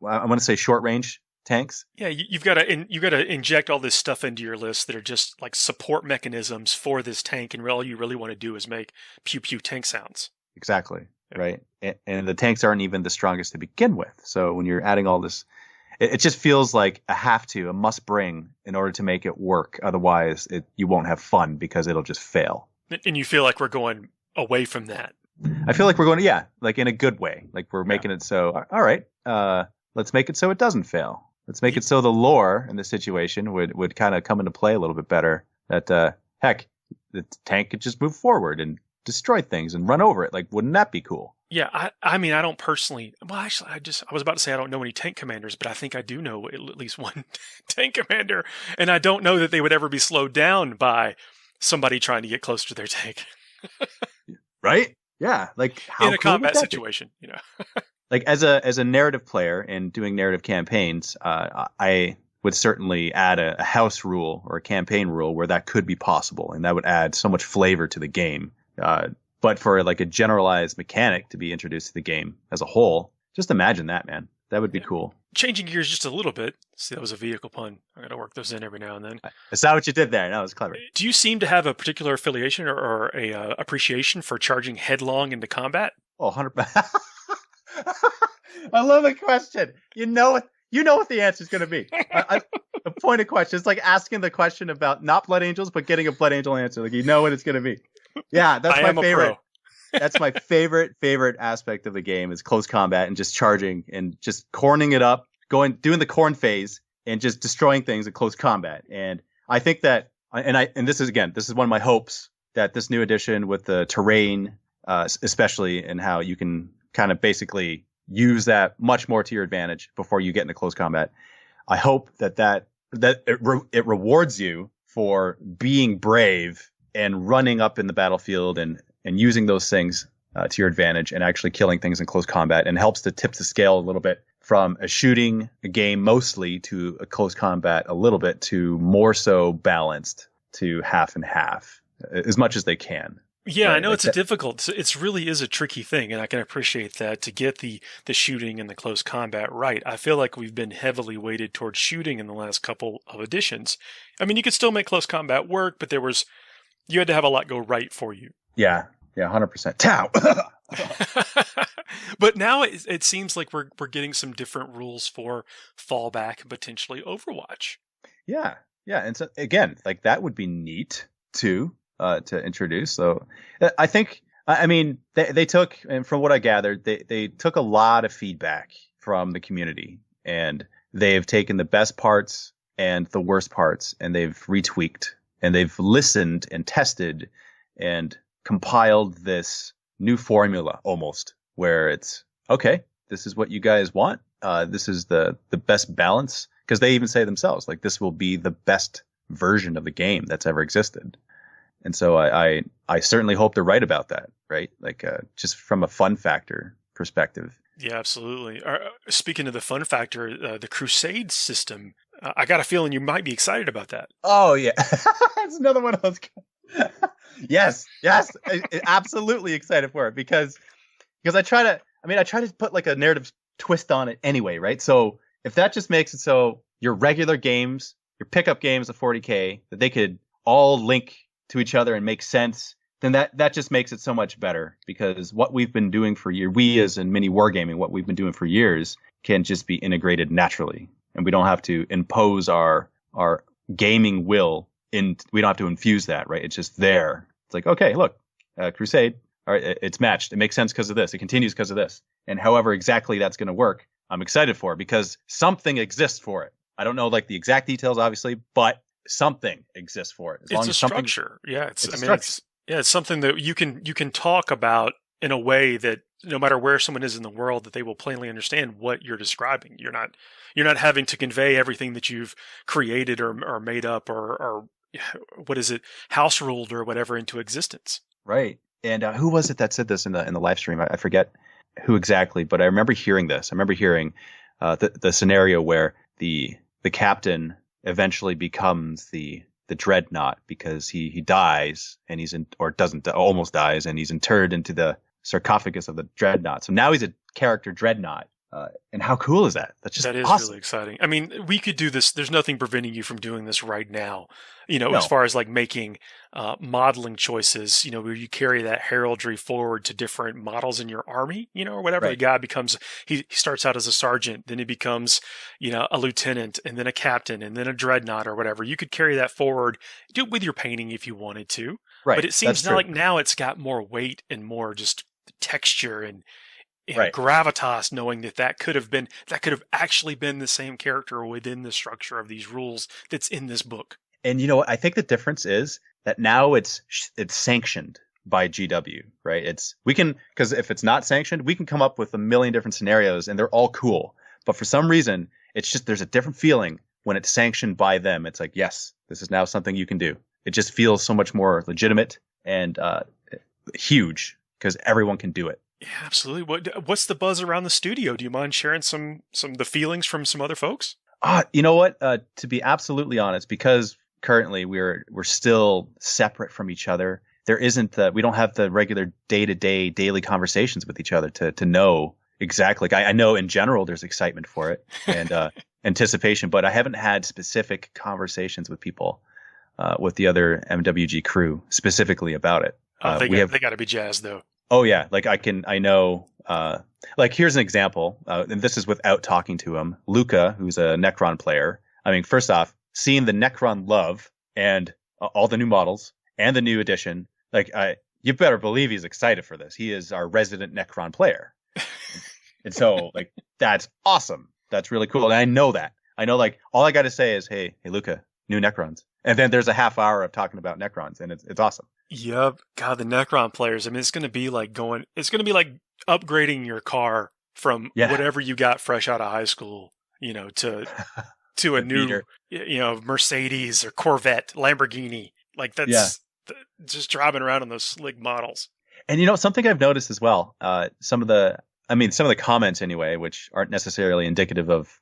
want to say short range tanks. Yeah, you've got to inject all this stuff into your list that are just like support mechanisms for this tank, and all you really want to do is make pew pew tank sounds. Exactly, right? And the tanks aren't even the strongest to begin with. So when you're adding all this, it just feels like a must bring in order to make it work. Otherwise, you won't have fun because it'll just fail. And you feel like we're going away from that. I feel like we're going, like in a good way. Like we're making it so, all right, let's make it so it doesn't fail. Let's make it so the lore in the situation would kind of come into play a little bit better. That, heck, the tank could just move forward and destroy things and run over it. Like, wouldn't that be cool? Yeah, I mean, I don't personally. Well, actually, I was about to say I don't know any tank commanders, but I think I do know at least one tank commander, and I don't know that they would ever be slowed down by somebody trying to get close to their tank. Right? Yeah, like how in a combat situation, Like as a narrative player and doing narrative campaigns, I would certainly add a house rule or a campaign rule where that could be possible, and that would add so much flavor to the game. But for like a generalized mechanic to be introduced to the game as a whole, just imagine that, man. That would be cool. Changing gears just a little bit. See, that was a vehicle pun. I got to work those in every now and then. Is that what you did there? No, it was clever. Do you seem to have a particular affiliation or a appreciation for charging headlong into combat? Oh, 100%. I love the question. You know what the answer is going to be. A pointed question. It's like asking the question about not blood angels, but getting a blood angel answer. Like, you know what it's going to be. Yeah, that's my favorite. That's my favorite aspect of the game is close combat and just charging and just corning it up, doing the corn phase and just destroying things in close combat. And I think that, and this is one of my hopes that this new edition with the terrain, especially, and how you can kind of basically use that much more to your advantage before you get into close combat. I hope that it rewards you for being brave and running up in the battlefield and using those things to your advantage and actually killing things in close combat, and helps to tip the scale a little bit from a shooting game mostly to a close combat a little bit to more so balanced to half and half as much as they can. Yeah, right? I know it really is a tricky thing, and I can appreciate that to get the shooting and the close combat right. I feel like we've been heavily weighted towards shooting in the last couple of editions. I mean, you could still make close combat work, but you had to have a lot go right for you. Yeah, 100%. Tau! But now it seems like we're getting some different rules for fallback and potentially Overwatch. Yeah, and so again, like that would be neat too to introduce. So I think, I mean, they took, and from what I gathered, they took a lot of feedback from the community, and they've taken the best parts and the worst parts, and they've retweaked, and they've listened and tested and compiled this new formula almost, where it's okay, this is what you guys want. This is the best balance, because they even say themselves, like, this will be the best version of the game that's ever existed. And so I certainly hope they're right about that, right? Like, just from a fun factor perspective. Yeah, absolutely. Speaking of the fun factor, the Crusade system, I got a feeling you might be excited about that. Oh, yeah. That's another one of those. Yes. Absolutely excited for it because I try to put like a narrative twist on it anyway, right? So if that just makes it so your regular games, your pickup games of 40k, that they could all link to each other and make sense, then that just makes it so much better, because what we've been doing for years, we as in mini wargaming, what we've been doing for years can just be integrated naturally, and we don't have to impose our gaming will in. We don't have to infuse that, right? It's just there. It's like, okay, look, Crusade, all right, it's matched. It makes sense because of this. It continues because of this. And however exactly that's going to work, I'm excited for it because something exists for it. I don't know like the exact details, obviously, but something exists for it. It's a structure. Yeah, it's something that you can talk about in a way that no matter where someone is in the world, that they will plainly understand what you're describing. You're not having to convey everything that you've created or made up or what is it, house ruled or whatever into existence. Right. And who was it that said this in the live stream? I forget who exactly, but I remember hearing this. I remember hearing the scenario where the captain eventually becomes the dreadnought because he dies and almost dies, and he's interred into the sarcophagus of the dreadnought. So now he's a character dreadnought. And how cool is that? That is awesome. Really exciting. I mean, we could do this. There's nothing preventing you from doing this right now. No. As far as like making modeling choices, where you carry that heraldry forward to different models in your army, or whatever. Right. The guy becomes, he starts out as a sergeant, then he becomes, a lieutenant, and then a captain, and then a dreadnought or whatever. You could carry that forward, do it with your painting if you wanted to. Right. But it seems like now it's got more weight and more just texture and right. gravitas, knowing that could have actually been the same character within the structure of these rules that's in this book. And I think the difference is that now it's sanctioned by GW, right? Because if it's not sanctioned, we can come up with a million different scenarios and they're all cool. But for some reason, it's just, there's a different feeling when it's sanctioned by them. It's like, yes, this is now something you can do. It just feels so much more legitimate and huge because everyone can do it. Yeah, absolutely. What's the buzz around the studio? Do you mind sharing some of the feelings from some other folks? You know what? To be absolutely honest, because currently we're still separate from each other. There isn't we don't have the regular day-to-day daily conversations with each other to know exactly. I know in general there's excitement for it and anticipation, but I haven't had specific conversations with people with the other MWG crew specifically about it. They got to be jazzed though. Oh yeah, I know. Here's an example, and this is without talking to him. Luca, who's a Necron player. I mean, first off, seeing the Necron love and all the new models and the new edition, you better believe he's excited for this. He is our resident Necron player, and so that's awesome. That's really cool, and I know that. I know all I got to say is, hey, Luca, new Necrons, and then there's a half hour of talking about Necrons, and it's awesome. Yep. God, the Necron players. I mean, it's going to be like upgrading your car from whatever you got fresh out of high school, to a new, Mercedes or Corvette, Lamborghini. That's just driving around on those slick models. And something I've noticed as well, some of the comments anyway, which aren't necessarily indicative of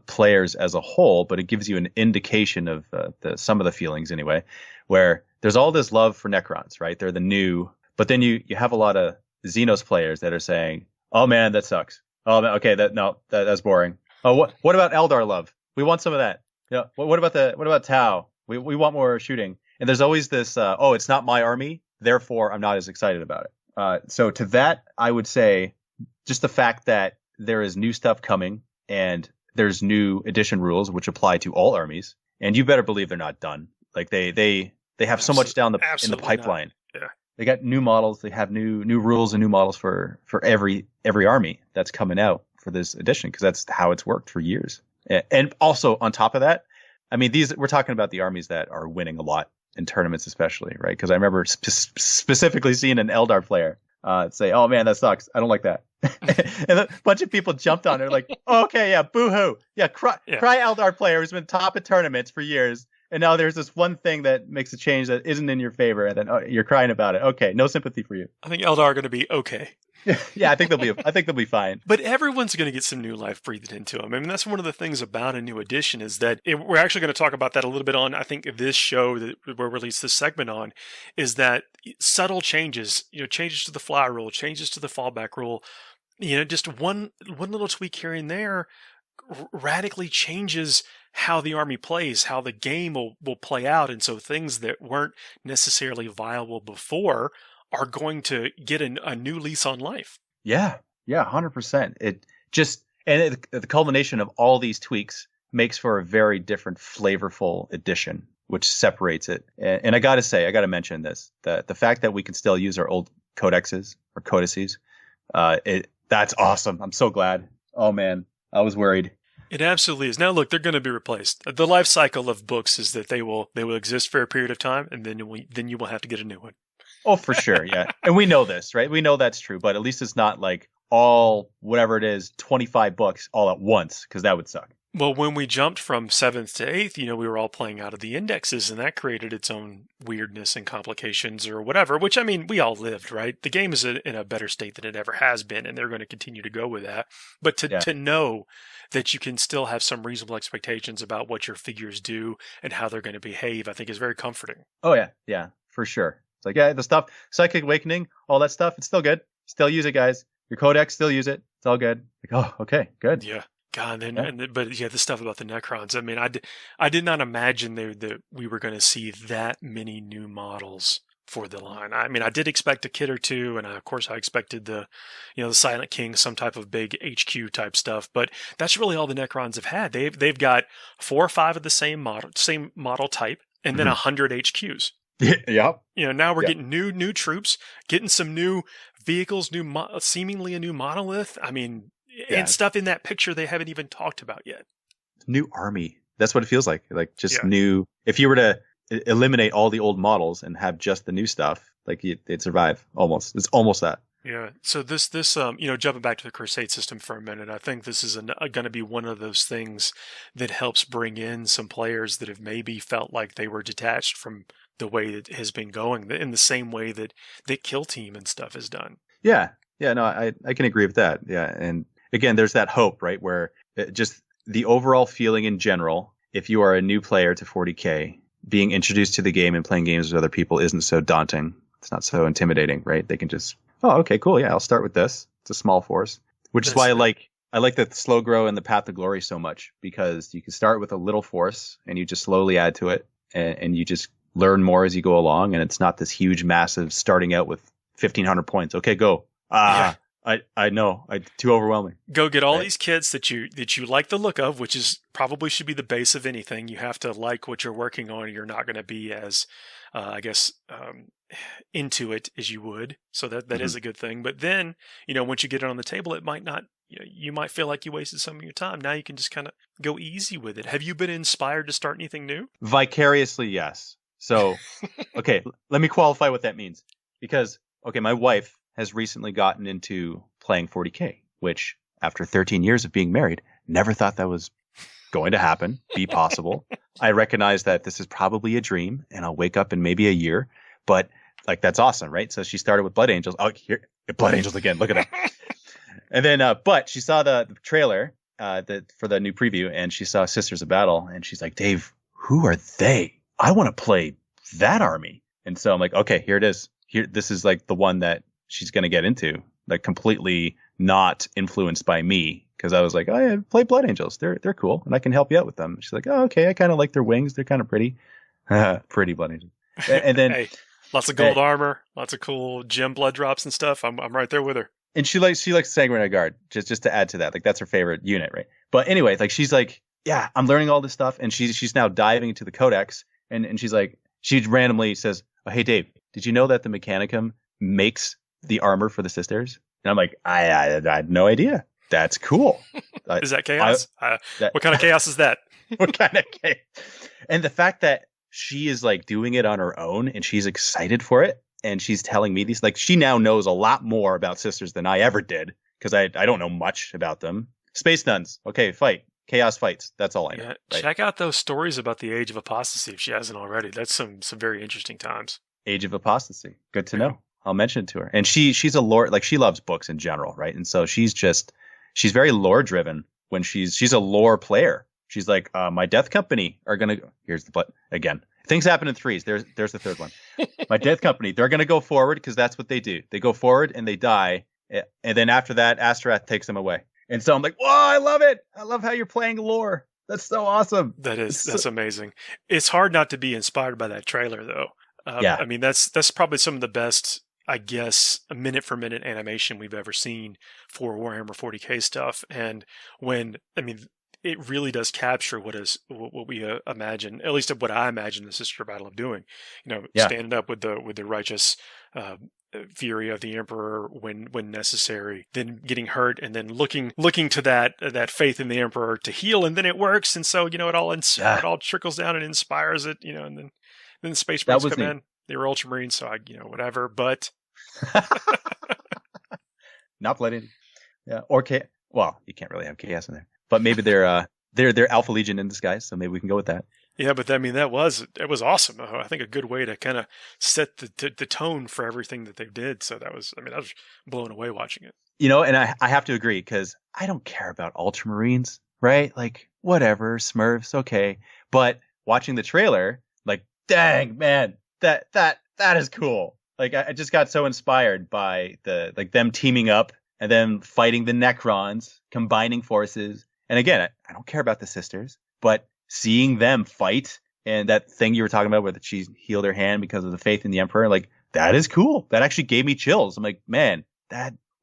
players as a whole, but it gives you an indication of some of the feelings anyway, where there's all this love for Necrons, right? They're the new, but then you have a lot of Xenos players that are saying, "Oh man, that sucks. Oh, okay, that's boring. Oh, what about Eldar love? We want some of that. What about Tau? We want more shooting." And there's always this, it's not my army, therefore I'm not as excited about it. So to that, I would say just the fact that there is new stuff coming and there's new edition rules which apply to all armies, and you better believe they're not done. They have so much down in the pipeline. Not. Yeah. They got new models. They have new rules and new models for every army that's coming out for this edition, because that's how it's worked for years. And also on top of that, I mean, we're talking about the armies that are winning a lot in tournaments, especially, right? Because I remember specifically seeing an Eldar player say, "Oh man, that sucks. I don't like that." And a bunch of people jumped on it, like, "Oh, okay, yeah, boo-hoo. Yeah, cry Eldar player who's been top of tournaments for years. And now there's this one thing that makes a change that isn't in your favor, and then you're crying about it. Okay, no sympathy for you." I think Eldar are going to be okay. Yeah, I think they'll be fine. But everyone's going to get some new life breathed into them. I mean, that's one of the things about a new edition is that we're actually going to talk about that a little bit on, I think, this show that we'll release this segment on, is that subtle changes, changes to the fly rule, changes to the fallback rule, just one little tweak here and there radically changes how the army plays, how the game will play out. And so things that weren't necessarily viable before are going to get a new lease on life. Yeah, 100%. The culmination of all these tweaks makes for a very different flavorful edition, which separates it. And I got to mention this, the fact that we can still use our old codexes or codices, that's awesome. I'm so glad. Oh man, I was worried. It absolutely is. Now, look, they're going to be replaced. The life cycle of books is that they will exist for a period of time, and then you will have to get a new one. Oh, for sure, yeah. And we know this, right? We know that's true, but at least it's not like all, whatever it is, 25 books all at once, because that would suck. Well, when we jumped from 7th to 8th, we were all playing out of the indexes, and that created its own weirdness and complications or whatever, which, I mean, we all lived, right? The game is in a better state than it ever has been, and they're going to continue to go with that. But to know that you can still have some reasonable expectations about what your figures do and how they're going to behave, I think is very comforting. Oh, yeah. Yeah, for sure. It's like, yeah, the stuff, Psychic Awakening, all that stuff, it's still good. Still use it, guys. Your codex, still use it. It's all good. Like, oh, okay, good. Yeah. God, but the stuff about the Necrons. I mean, I did not imagine that we were going to see that many new models for the line. I mean, I did expect a kit or two, and of course I expected the Silent King, some type of big HQ type stuff. But that's really all the Necrons have had. They've got 4 or 5 of the same model type, and then 100 HQs. Yep. Now we're getting new troops, getting some new vehicles, seemingly a new monolith. I mean. Yeah. And stuff in that picture they haven't even talked about yet. New army. That's what it feels like. Like just new. If you were to eliminate all the old models and have just the new stuff, like it'd survive almost. It's almost that. Yeah. So this jumping back to the Crusade system for a minute, I think this is going to be one of those things that helps bring in some players that have maybe felt like they were detached from the way it has been going, in the same way that Kill Team and stuff has done. Yeah. Yeah. No, I can agree with that. Yeah. And again, there's that hope, right? Where just the overall feeling in general, if you are a new player to 40k, being introduced to the game and playing games with other people isn't so daunting. It's not so intimidating, right? They can just, oh, okay, cool. Yeah, I'll start with this. It's a small force, which is why I like the slow grow and the path to glory so much, because you can start with a little force and you just slowly add to it, and you just learn more as you go along. And it's not this huge, massive starting out with 1,500 points. Okay, go. I know. Too overwhelming. Go get all these kits that you like the look of, which is probably should be the base of anything. You have to like what you're working on, or you're not going to be as, into it as you would. So that is a good thing. But then, once you get it on the table, it might not. You might feel like you wasted some of your time. Now you can just kind of go easy with it. Have you been inspired to start anything new? Vicariously, yes. So, okay, let me qualify what that means. Because, okay, my wife has recently gotten into playing 40k, which after 13 years of being married, never thought that was going to happen, be possible. I recognize that this is probably a dream and I'll wake up in maybe a year, but like, that's awesome, right? So she started with Blood Angels. Oh, here, Blood Angels again. Look at that. And then, but she saw the trailer for the new preview, and she saw Sisters of Battle, and she's like, Dave, who are they? I want to play that army. And so I'm like, okay, here it is. This is like the one that she's going to get into, like completely not influenced by me. Cause I was like, oh yeah, play Blood Angels. They're cool. And I can help you out with them. She's like, oh, okay. I kind of like their wings. They're kind of pretty, pretty Blood Angels. And then hey, lots of gold armor, lots of cool gem blood drops and stuff. I'm right there with her. And she likes Sanguinary Guard, just to add to that. Like that's her favorite unit. Right. But anyway, like she's like, yeah, I'm learning all this stuff. And she's now diving into the codex, and she's like, she randomly says, oh, hey Dave, did you know that the Mechanicum makes the armor for the sisters? And I'm like, I had no idea. That's cool. Is that chaos? What kind of chaos is that? What kind of chaos? And the fact that she is like doing it on her own and she's excited for it, and she's telling me these, like she now knows a lot more about sisters than I ever did, because I don't know much about them. Space nuns. Okay, fight. Chaos fights. That's all I know. Yeah, right? Check out those stories about the Age of Apostasy if she hasn't already. That's some very interesting times. Age of Apostasy. Good to know. I'll mention it to her. And she's a lore, like she loves books in general, right? And so she's very lore driven when she's a lore player. She's like, my Death Company are gonna here's the but again. Things happen in threes. There's the third one. My Death Company, they're gonna go forward because that's what they do. They go forward and they die, and then after that, Astorath takes them away. And so I'm like, whoa, I love it. I love how you're playing lore. That's so awesome. That's amazing. It's hard not to be inspired by that trailer, though. Yeah. I mean, that's probably some of the best, I guess, minute for minute animation we've ever seen for Warhammer 40k stuff. And it really does capture what we imagine, at least what I imagine the Sister Battle of doing. Standing up with the righteous fury of the Emperor when necessary, then getting hurt, and then looking to that faith in the Emperor to heal, and then it works, and so it all trickles down and inspires it, and then the Space Marines come in. They were Ultramarines, so whatever, but not bloody. Yeah, or well, you can't really have chaos in there. But maybe they're they're Alpha Legion in disguise, so maybe we can go with that. Yeah, but I mean, it was awesome. I think a good way to kind of set the tone for everything that they did. So I was blown away watching it. And I have to agree, because I don't care about Ultramarines, right? Like, whatever, Smurfs, okay. But watching the trailer, like, dang, man, that is cool. Like, I just got so inspired by them teaming up and then fighting the Necrons, combining forces. And again, I don't care about the sisters, but seeing them fight, and that thing you were talking about where she healed her hand because of the faith in the Emperor, like, that is cool. That actually gave me chills. I'm like, man,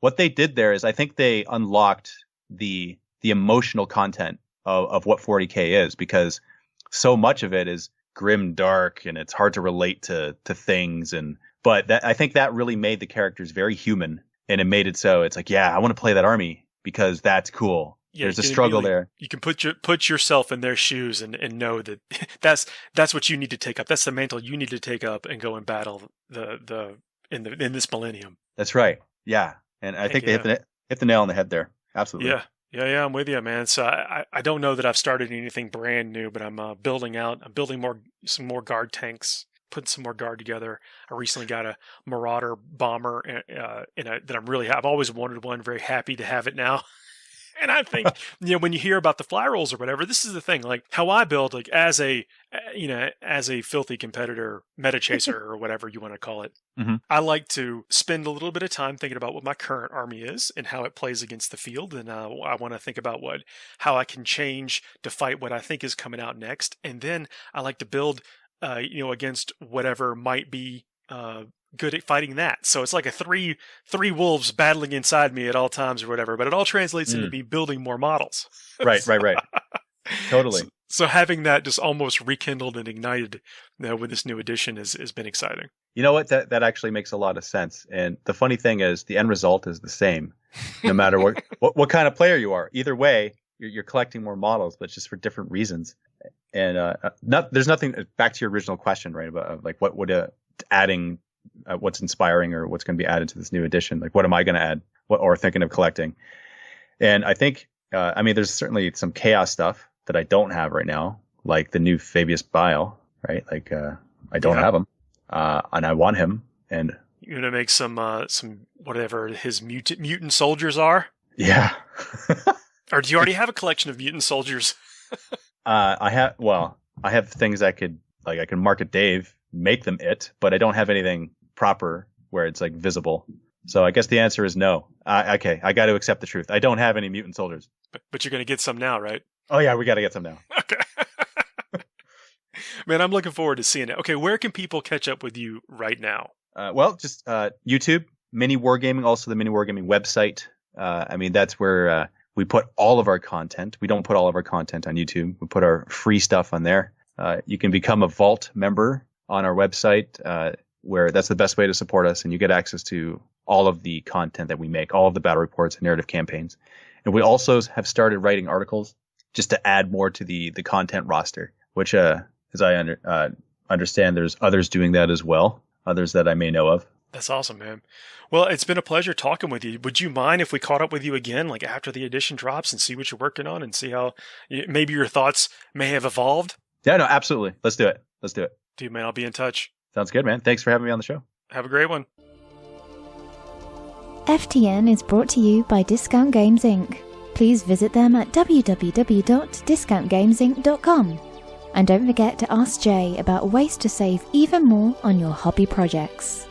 what they did there is, I think they unlocked the emotional content of what 40k is, because so much of it is grim, dark, and it's hard to relate to things. But I think that really made the characters very human, and it made it so it's like, yeah, I want to play that army because that's cool. Yeah, there's a struggle there. You can put yourself in their shoes and know that that's what you need to take up. That's the mantle you need to take up and go and battle in this millennium. That's right. Yeah, and I think they hit the nail on the head there. Absolutely. Yeah, I'm with you, man. So I don't know that I've started anything brand new, but I'm building some more guard tanks, putting some more guard together. I recently got a Marauder bomber I've always wanted one. Very happy to have it now. And I think, when you hear about the fly rolls or whatever, this is the thing, like how I build, like as a filthy competitor, meta chaser or whatever you want to call it. Mm-hmm. I like to spend a little bit of time thinking about what my current army is and how it plays against the field. And I want to think about how I can change to fight what I think is coming out next. And then I like to build, against whatever might be, good at fighting that. So it's like a three wolves battling inside me at all times or whatever, but it all translates into me building more models. Right. Totally. So having that just almost rekindled and ignited with this new edition has been exciting. You know what? That actually makes a lot of sense. And the funny thing is the end result is the same, no matter what kind of player you are. Either way, you're collecting more models, but just for different reasons. And there's nothing, back to your original question, right? About like what would adding what's inspiring or what's going to be added to this new edition. Like, what am I going to add or thinking of collecting? And I think, there's certainly some chaos stuff that I don't have right now, like the new Fabius Bile, right? Like, I don't have him, and I want him. And you're going to make some whatever his mutant soldiers are. Yeah. Or do you already have a collection of mutant soldiers? I have things I can market Dave, make them but I don't have anything proper where it's like visible. So I guess the answer is no. Okay, I got to accept the truth. I don't have any mutant soldiers. But you're going to get some now, right? Oh yeah, we got to get some now. Okay. Man, I'm looking forward to seeing it. Okay, where can people catch up with you right now? Just YouTube, Mini Wargaming, also the Mini Wargaming website. That's where we put all of our content. We don't put all of our content on YouTube. We put our free stuff on there. You can become a Vault member on our website, where that's the best way to support us, and you get access to all of the content that we make, all of the battle reports and narrative campaigns. And we also have started writing articles just to add more to the content roster, which, as I understand, there's others doing that as well, others that I may know of. That's awesome, man. Well, it's been a pleasure talking with you. Would you mind if we caught up with you again, like after the edition drops, and see what you're working on and see how maybe your thoughts may have evolved? Yeah, no, absolutely. Let's do it. Dude, man, I'll be in touch. Sounds good, man. Thanks for having me on the show. Have a great one. FTN is brought to you by Discount Games Inc. Please visit them at www.discountgamesinc.com. And don't forget to ask Jay about ways to save even more on your hobby projects.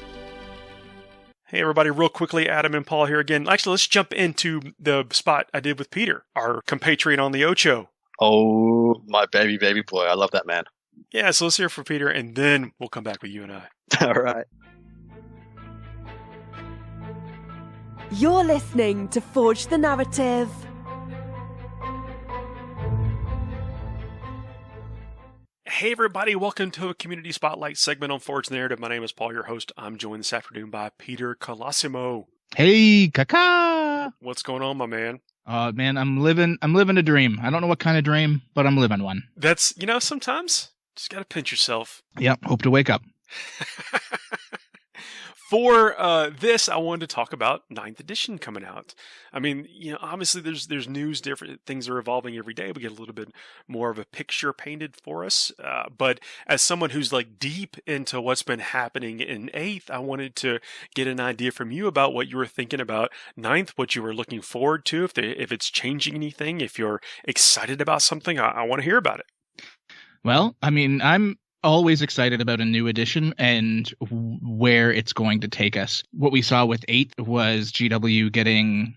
Hey everybody, real quickly, Adam and Paul here again. Actually, let's jump into the spot I did with Peter, our compatriot on the Ocho. Oh, my baby boy. I love that man. Yeah, so let's hear from Peter, and then we'll come back with you and I. All right. You're listening to Forge the Narrative. Hey everybody, welcome to a Community Spotlight segment on Forge the Narrative. My name is Paul, your host. I'm joined this afternoon by Peter Colosimo. Hey, kaka! What's going on, my man? Man, I'm living a dream. I don't know what kind of dream, but I'm living one. That's, sometimes just gotta pinch yourself. Yep, hope to wake up. For this, I wanted to talk about 9th edition coming out. I mean, obviously there's news, different things are evolving every day. We get a little bit more of a picture painted for us. But as someone who's like deep into what's been happening in 8th, I wanted to get an idea from you about what you were thinking about 9th, what you were looking forward to, if it's changing anything, if you're excited about something. I want to hear about it. Well, I mean, I'm always excited about a new edition and where it's going to take us. What we saw with 8 was GW getting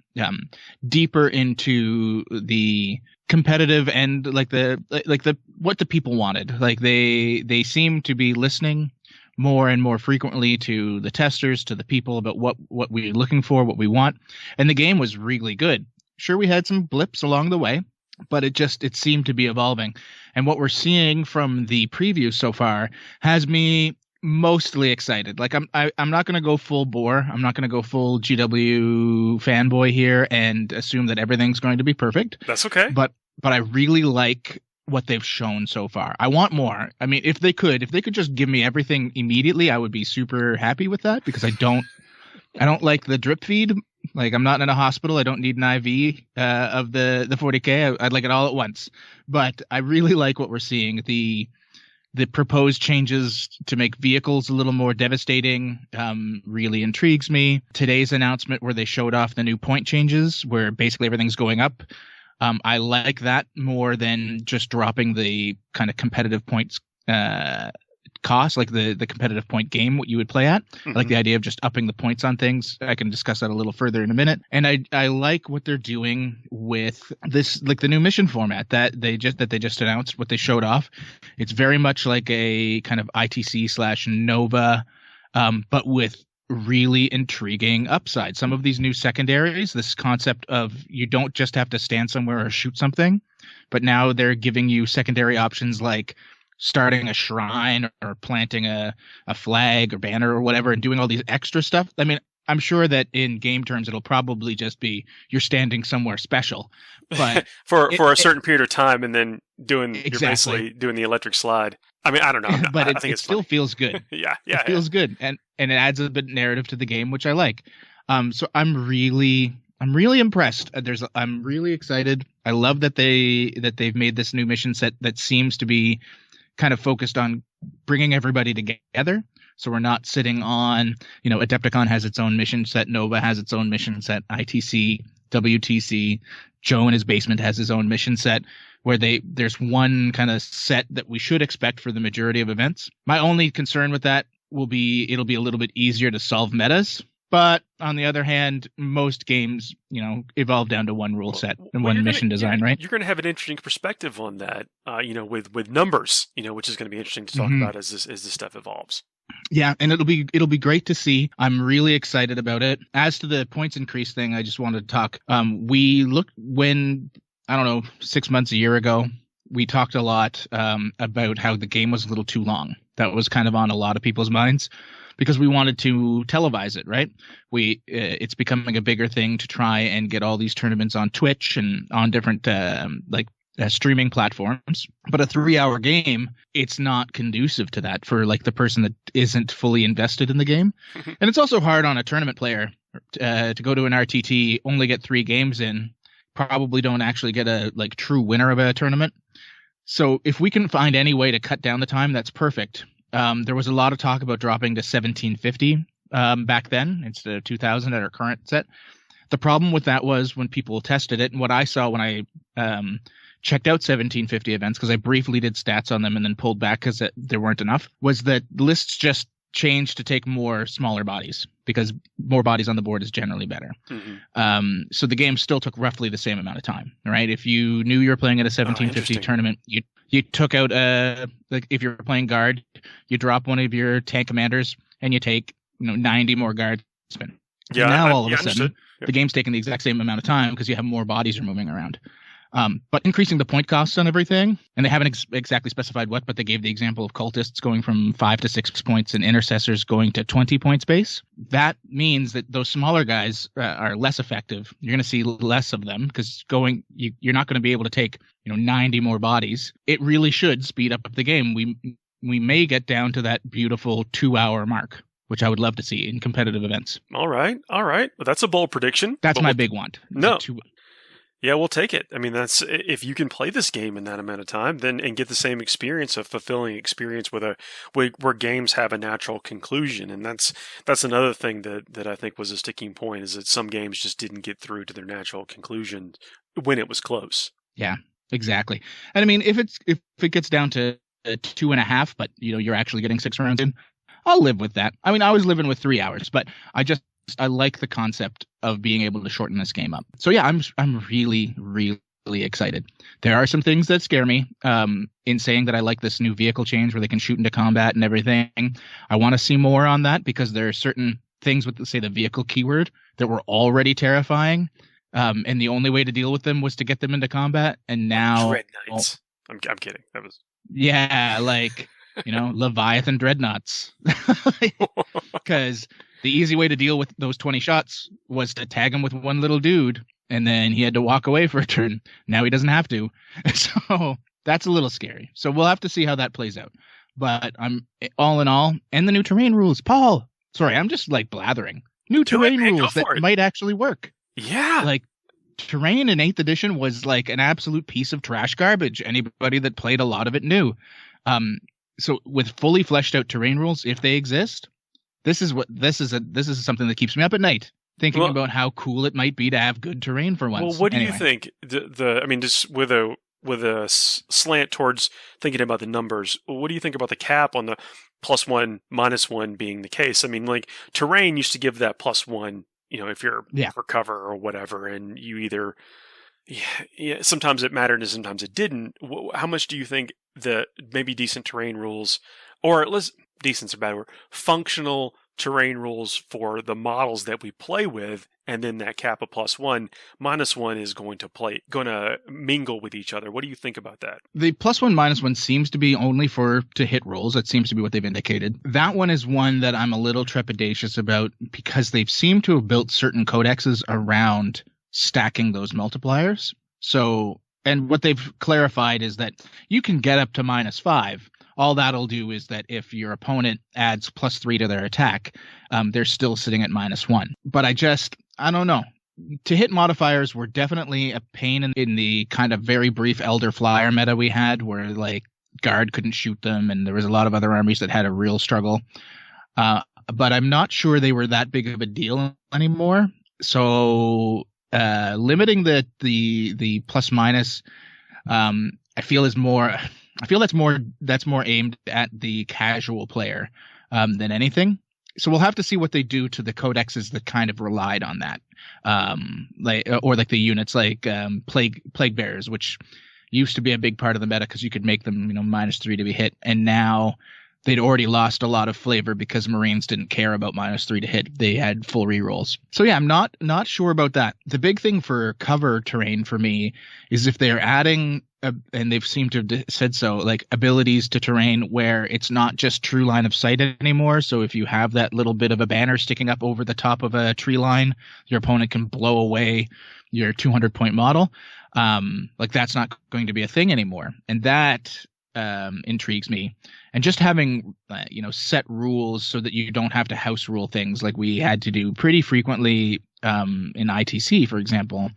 deeper into the competitive and like the what the people wanted. Like they seem to be listening more and more frequently to the testers, to the people about what we're looking for, what we want. And the game was really good. Sure, we had some blips along the way, but it seemed to be evolving. And what we're seeing from the preview so far has me mostly excited. Like I'm not going to go full bore. I'm not going to go full GW fanboy here and assume that everything's going to be perfect. That's okay. But I really like what they've shown so far. I want more. I mean, if they could just give me everything immediately, I would be super happy with that, because I don't like the drip feed. Like, I'm not in a hospital. I don't need an IV of the 40k. I'd like it all at once. But I really like what we're seeing. The proposed changes to make vehicles a little more devastating really intrigues me. Today's announcement where they showed off the new point changes, where basically everything's going up. I like that more than just dropping the kind of competitive points cost, like the competitive point game, what you would play at. Mm-hmm. I like the idea of just upping the points on things. I can discuss that a little further in a minute. And I like what they're doing with this, like the new mission format that they just announced, what they showed off. It's very much like a kind of ITC/Nova, but with really intriguing upside. Some of these new secondaries, this concept of you don't just have to stand somewhere or shoot something, but now they're giving you secondary options like starting a shrine or planting a flag or banner or whatever and doing all these extra stuff. I mean, I'm sure that in game terms, it'll probably just be you're standing somewhere special, but for a certain period of time, and then you're basically doing the electric slide. I mean, I don't know, but I think it still feels good. It feels good, and it adds a bit of narrative to the game, which I like. So I'm really impressed. I'm really excited. I love that they've made this new mission set that seems to be kind of focused on bringing everybody together. So we're not sitting on, Adepticon has its own mission set, Nova has its own mission set, ITC, WTC, Joe in his basement has his own mission set, where there's one kind of set that we should expect for the majority of events. My only concern with that it'll be a little bit easier to solve metas. But on the other hand, most games, evolve down to one rule set and one mission design, right? You're going to have an interesting perspective on that, with numbers, which is going to be interesting to talk about as this stuff evolves. Yeah, and it'll be great to see. I'm really excited about it. As to the points increase thing, I just wanted to talk. We looked when, 6 months, a year ago, we talked a lot about how the game was a little too long. That was kind of on a lot of people's minds, because we wanted to televise it, right? It's becoming a bigger thing to try and get all these tournaments on Twitch and on different streaming platforms. But a 3-hour game, it's not conducive to that for like the person that isn't fully invested in the game. And it's also hard on a tournament player to go to an RTT, only get 3 games in, probably don't actually get a true winner of a tournament. So if we can find any way to cut down the time, that's perfect. There was a lot of talk about dropping to 1750 back then instead of 2000 at our current set. The problem with that was when people tested it, and what I saw when I checked out 1750 events, because I briefly did stats on them and then pulled back because there weren't enough, was that lists just changed to take more smaller bodies, because more bodies on the board is generally better. Mm-hmm. So the game still took roughly the same amount of time, right? If you knew you were playing at a 1750 tournament, you took out if you're playing guard, you drop one of your tank commanders and you take 90 more guard spin. Yeah, now all of a sudden, Yep. The game's taking the exact same amount of time because you have more bodies are moving around. But increasing the point costs on everything, and they haven't exactly specified what, but they gave the example of cultists going from 5 to 6 points and intercessors going to 20 points base. That means that those smaller guys are less effective. You're going to see less of them because you're not going to be able to take 90 more bodies. It really should speed up the game. We may get down to that beautiful 2-hour mark, which I would love to see in competitive events. All right. Well, that's a bold prediction. That's my big want. No. Yeah, we'll take it. I mean, that's if you can play this game in that amount of time, then and get the same experience, a fulfilling experience where games have a natural conclusion, and that's another thing that I think was a sticking point, is that some games just didn't get through to their natural conclusion when it was close. Yeah, exactly. And I mean, if it gets down to 2.5, but you're actually getting 6 rounds in, I'll live with that. I mean, I was living with 3 hours, but I like the concept of being able to shorten this game up. So yeah, I'm really, really excited. There are some things that scare me in saying that I like this new vehicle change where they can shoot into combat and everything. I want to see more on that because there are certain things with, say, the vehicle keyword that were already terrifying. And the only way to deal with them was to get them into combat. And now... Dread Knights. I'm kidding. That was... Yeah, like, Leviathan Dreadnoughts. Because... the easy way to deal with those 20 shots was to tag him with one little dude, and then he had to walk away for a turn. Now he doesn't have to. So that's a little scary. So we'll have to see how that plays out. But I'm all in all, and the new terrain rules. Paul, sorry, I'm just like blathering. New terrain rules that might actually work. Yeah. Like terrain in 8th edition was like an absolute piece of trash garbage. Anybody that played a lot of it knew. So with fully fleshed out terrain rules, if they exist, This is something that keeps me up at night, thinking about how cool it might be to have good terrain for once. Well, what do you think? I mean, just with a slant towards thinking about the numbers, what do you think about the cap on the +1, -1 being the case? I mean, like terrain used to give that +1, if you're for cover or whatever, and you either, sometimes it mattered and sometimes it didn't. How much do you think that maybe decent terrain rules, or at least decent's a bad word, functional terrain rules for the models that we play with, and then that cap of +1, -1 is going to mingle with each other. What do you think about that? The +1, -1 seems to be only to hit rolls. That seems to be what they've indicated. That one is one that I'm a little trepidatious about because they've seemed to have built certain codexes around stacking those multipliers. So, and what they've clarified is that you can get up to -5. All that'll do is that if your opponent adds +3 to their attack, they're still sitting at -1. But I don't know. To hit modifiers were definitely a pain in the kind of very brief Elder Flyer meta we had, where like Guard couldn't shoot them, and there was a lot of other armies that had a real struggle. But I'm not sure they were that big of a deal anymore. So limiting the +-, I feel that's more aimed at the casual player than anything. So we'll have to see what they do to the codexes that kind of relied on that, like the units like plague bearers, which used to be a big part of the meta because you could make them -3 to be hit, and now they'd already lost a lot of flavor because Marines didn't care about -3 to hit. They had full rerolls. So yeah, I'm not sure about that. The big thing for cover terrain for me is if they're adding, and they've seemed to have said so, like abilities to terrain where it's not just true line of sight anymore. So if you have that little bit of a banner sticking up over the top of a tree line, your opponent can blow away your 200-point model. Like that's not going to be a thing anymore. And that intrigues me. And just having set rules so that you don't have to house rule things like we had to do pretty frequently in ITC, for example,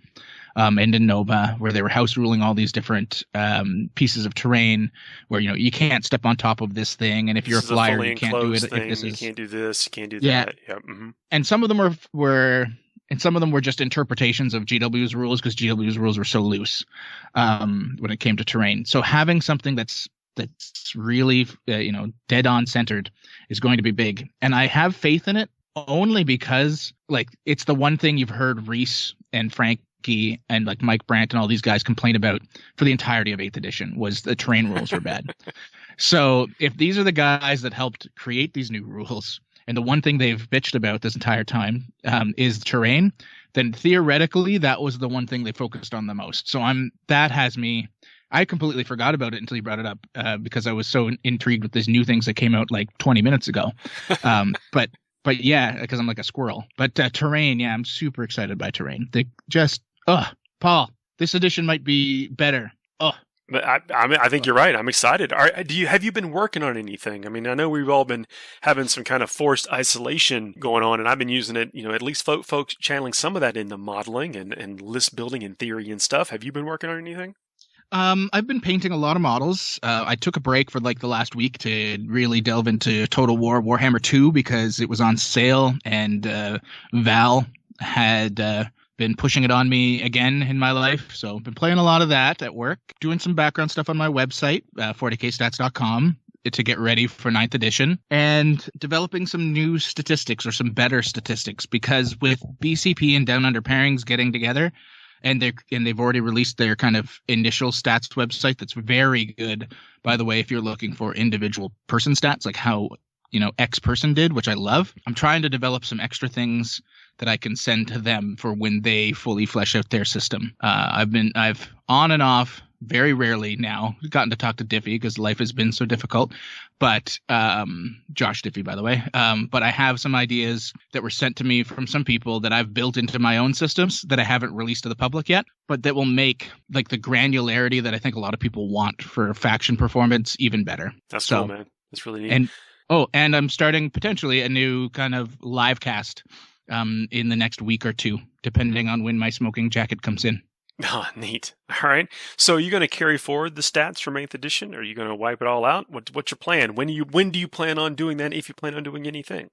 and in Nova, where they were house ruling all these different pieces of terrain where you can't step on top of this thing, and if you're a flyer you can't do it. You can't do this, you can't do that. Yeah. Mm-hmm. And some of them were just interpretations of GW's rules because GW's rules were so loose when it came to terrain. So having something that's really dead on centered is going to be big, and I have faith in it only because it's the one thing you've heard Reese and Frankie and like Mike Brandt and all these guys complain about for the entirety of 8th edition was the terrain rules were bad. So if these are the guys that helped create these new rules, and the one thing they've bitched about this entire time is terrain, then theoretically that was the one thing they focused on the most. So I completely forgot about it until you brought it up because I was so intrigued with these new things that came out like 20 minutes ago. But yeah, because I'm like a squirrel. But terrain, yeah, I'm super excited by terrain. They just, Paul, this edition might be better. But I think you're right. I'm excited. Have you been working on anything? I mean, I know we've all been having some kind of forced isolation going on, and I've been using it. At least folks channeling some of that into modeling and list building and theory and stuff. Have you been working on anything? I've been painting a lot of models. I took a break for like the last week to really delve into Total War Warhammer 2 because it was on sale, and Val had been pushing it on me again in my life. So I've been playing a lot of that at work, doing some background stuff on my website, 40kstats.com, to get ready for 9th edition, and developing some new statistics or some better statistics, because with BCP and Down Under pairings getting together, and they've already released their kind of initial stats website that's very good, by the way, if you're looking for individual person stats, like how X person did, which I love. I'm trying to develop some extra things that I can send to them for when they fully flesh out their system. I've on and off, very rarely now, gotten to talk to Diffie because life has been so difficult. But Josh Diffie, by the way. But I have some ideas that were sent to me from some people that I've built into my own systems that I haven't released to the public yet, but that will make like the granularity that I think a lot of people want for faction performance even better. That's cool, man. That's really neat. And I'm starting potentially a new kind of live cast in the next week or two, depending on when my smoking jacket comes in. Oh, neat. All right. So are you going to carry forward the stats from 8th edition? Or are you going to wipe it all out? What's your plan? When do you plan on doing that, if you plan on doing anything?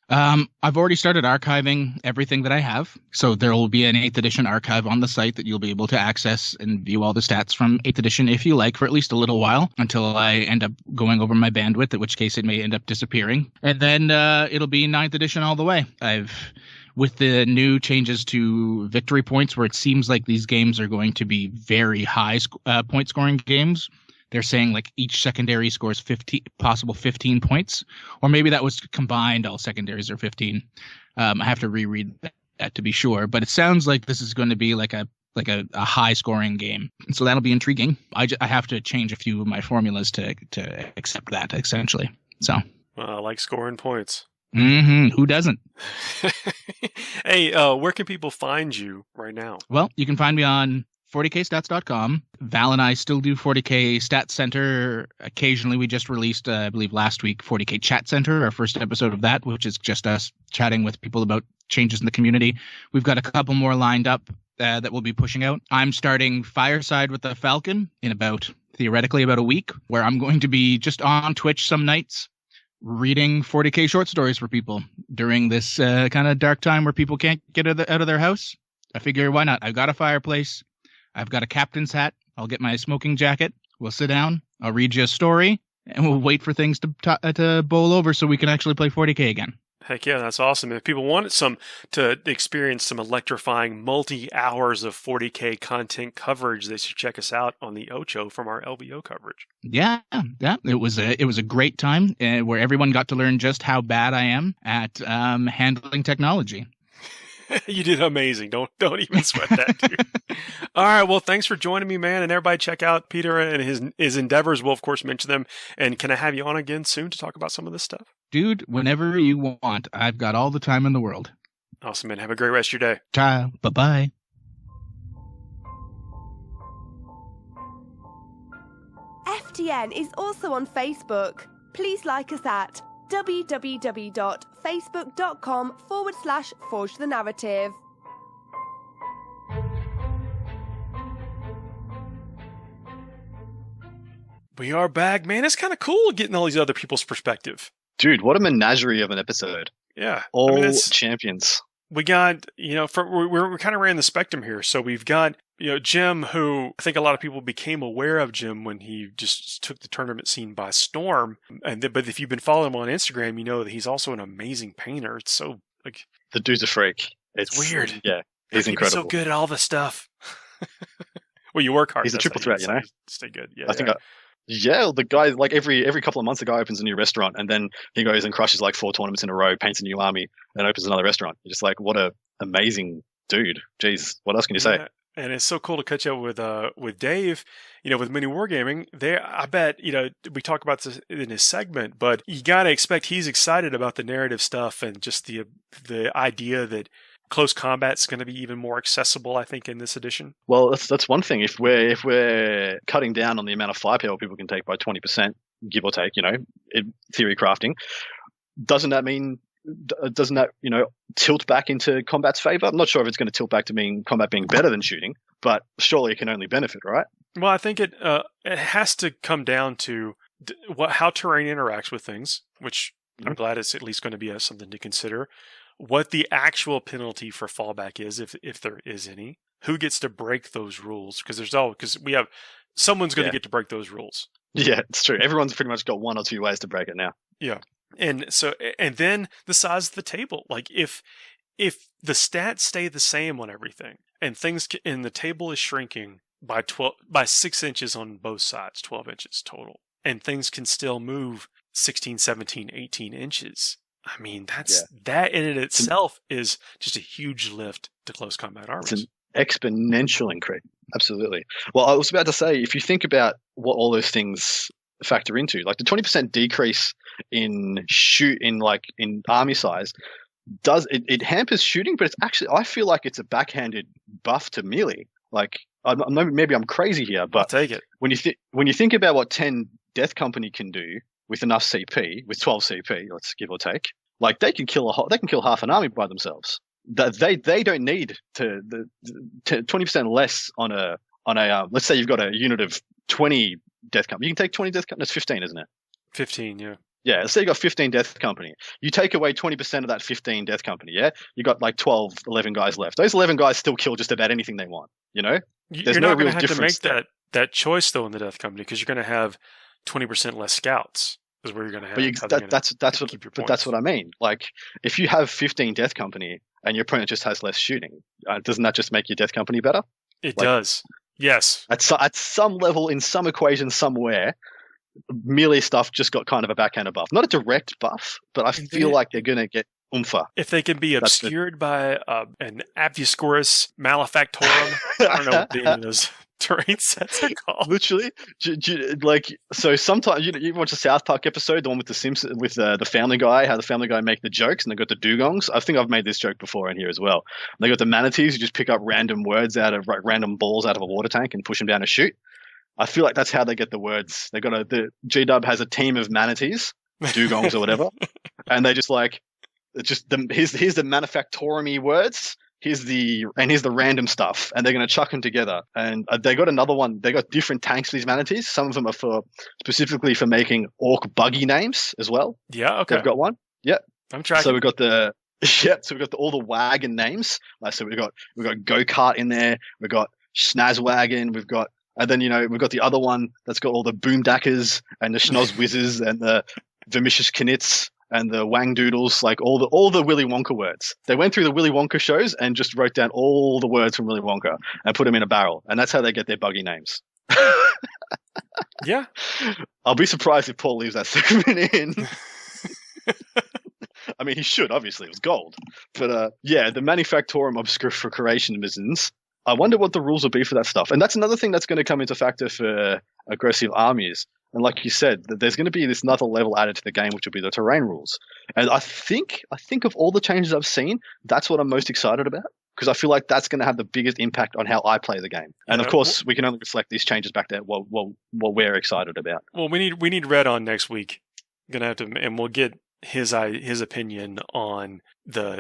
I've already started archiving everything that I have. So there will be an 8th edition archive on the site that you'll be able to access and view all the stats from 8th edition if you like, for at least a little while, until I end up going over my bandwidth, at which case it may end up disappearing. And then it'll be 9th edition all the way. With the new changes to victory points, where it seems like these games are going to be very high point scoring games. They're saying like each secondary scores 15 points, or maybe that was combined. All secondaries are 15. I have to reread that to be sure, but it sounds like this is going to be like a high scoring game. So that'll be intriguing. I have to change a few of my formulas to accept that, essentially. So I like scoring points. Mm-hmm. Who doesn't? Hey, where can people find you right now? Well, you can find me on 40kstats.com. Val and I still do 40k Stat Center. Occasionally, we just released, I believe last week, 40k Chat Center, our first episode of that, which is just us chatting with people about changes in the community. We've got a couple more lined up that we'll be pushing out. I'm starting Fireside with the Falcon in theoretically about a week, where I'm going to be just on Twitch some nights, reading 40k short stories for people during this kind of dark time where people can't get out of their house. I figure, why not? I've got a fireplace. I've got a captain's hat. I'll get my smoking jacket. We'll sit down. I'll read you a story, and we'll wait for things to bowl over so we can actually play 40k again. Heck yeah, that's awesome. If people want to experience some electrifying multi-hours of 40k content coverage, they should check us out on the Ocho from our LVO coverage. Yeah. It was a great time where everyone got to learn just how bad I am at handling technology. You did amazing. Don't even sweat that, dude. All right. Well, thanks for joining me, man. And everybody check out Peter and his endeavors. We'll, of course, mention them. And can I have you on again soon to talk about some of this stuff? Dude, whenever you want. I've got all the time in the world. Awesome, man. Have a great rest of your day. Ciao. Bye-bye. FTN is also on Facebook. Please like us at www.facebook.com/Forge the Narrative. We are back, man. It's kind of cool getting all these other people's perspective. Dude, what a menagerie of an episode. Yeah. All champions. We got, we're kind of ran the spectrum here. So we've got, Jim, who I think a lot of people became aware of Jim when he just took the tournament scene by storm. But if you've been following him on Instagram, you know that he's also an amazing painter. It's so the dude's a freak. It's weird. Yeah. He's incredible. He's so good at all the stuff. Well, you work hard. He's a triple threat, Stay good. Yeah. I think the guy, like every couple of months, the guy opens a new restaurant, and then he goes and crushes like 4 tournaments in a row, paints a new army, and opens another restaurant. You're just like, what a amazing dude. Jeez, what else can you say? And it's so cool to catch up with Dave, with Mini Wargaming. I bet, we talk about this in his segment, but you got to expect he's excited about the narrative stuff and just the idea that close combat's going to be even more accessible, I think, in this edition. Well, that's one thing. If we're cutting down on the amount of firepower people can take by 20%, give or take, in theory crafting, doesn't that, tilt back into combat's favor? I'm not sure if it's going to tilt back to being combat being better than shooting, but surely it can only benefit, right? Well, I think it has to come down to how terrain interacts with things, which I'm glad it's at least going to be something to consider. What the actual penalty for fallback is, if there is any. Who gets to break those rules? Because we have someone's going to get to break those rules. Yeah, it's true. Everyone's pretty much got one or two ways to break it now. Yeah. And then the size of the table. Like if the stats stay the same on everything and the table is shrinking by 6 inches on both sides, 12 inches total, and things can still move 16, 17, 18 inches. I mean, that in it itself is just a huge lift to close combat armies. It's an exponential increase. Absolutely. Well, I was about to say, if you think about what all those things factor into, like the 20% decrease in army size, it hampers shooting, but it's actually, I feel like it's a backhanded buff to melee. Like, maybe I'm crazy here, but I'll take it. When you think about what 10 Death Company can do with enough CP, with 12 CP, let's give or take, like they can kill half an army by themselves. They don't need to 20% less on a let's say you've got a unit of 20 Death Company. You can take 20 Death Company. That's 15, isn't it? 15, yeah. Yeah, let's say you got 15 Death Company. You take away 20% of that 15 Death Company, yeah? You got like 12, 11 guys left. Those 11 guys still kill just about anything they want, There's you're not going to have to make that choice, though, in the Death Company, because you're going to have 20% less scouts is where you're going to have. That's what I mean. Like, if you have 15 Death Company and your opponent just has less shooting, doesn't that just make your Death Company better? It does. Yes. At some level, in some equation somewhere, melee stuff just got kind of a backhanded buff. Not a direct buff, but I feel like they're going to get oompher. If they can be obscured by an Abdioscorus Malefactorum, I don't know what the end of those terrain sets are called. Literally, so sometimes you watch a South Park episode, the one with the Simpsons, with the Family Guy, how the Family Guy make the jokes, and they got the dugongs. I think I've made this joke before in here as well. They got the manatees who just pick up random words random balls out of a water tank and push them down a chute. I feel like that's how they get the words. The G-Dub has a team of manatees, dugongs or whatever, and they just here's the manufactorum-y words. Here's the random stuff, and they're going to chuck them together. And they got another one. They got different tanks for these manatees. Some of them are specifically for making orc buggy names as well. Yeah, okay. They've got one. Yep. I'm tracking. So we got all the wagon names. So we got go-kart in there. We've got Snazwagon. And then we've got the other one that's got all the boomdackers and the schnoz whizzes and the vermicious knits and the wang doodles, like all the Willy Wonka words. They went through the Willy Wonka shows and just wrote down all the words from Willy Wonka and put them in a barrel. And that's how they get their buggy names. Yeah. I'll be surprised if Paul leaves that segment in. I mean, he should, obviously. It was gold. But the Manufactorum Obscurification missions, I wonder what the rules will be for that stuff. And that's another thing that's going to come into factor for aggressive armies. And like you said, there's going to be this another level added to the game, which will be the terrain rules. And I think of all the changes I've seen, that's what I'm most excited about, because I feel like that's going to have the biggest impact on how I play the game. And of course, we can only reflect these changes back to what we're excited about. Well, we need Red on next week. And we'll get his opinion on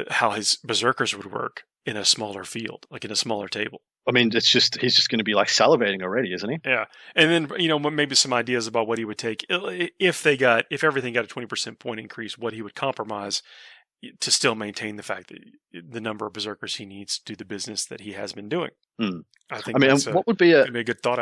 how his berserkers would work in a smaller field, like in a smaller table. I mean, he's just going to be like salivating already, isn't he? Yeah. And then, maybe some ideas about what he would take if everything got a 20% point increase, what he would compromise to still maintain the fact that the number of berserkers he needs to do the business that he has been doing. I think what would be a good thought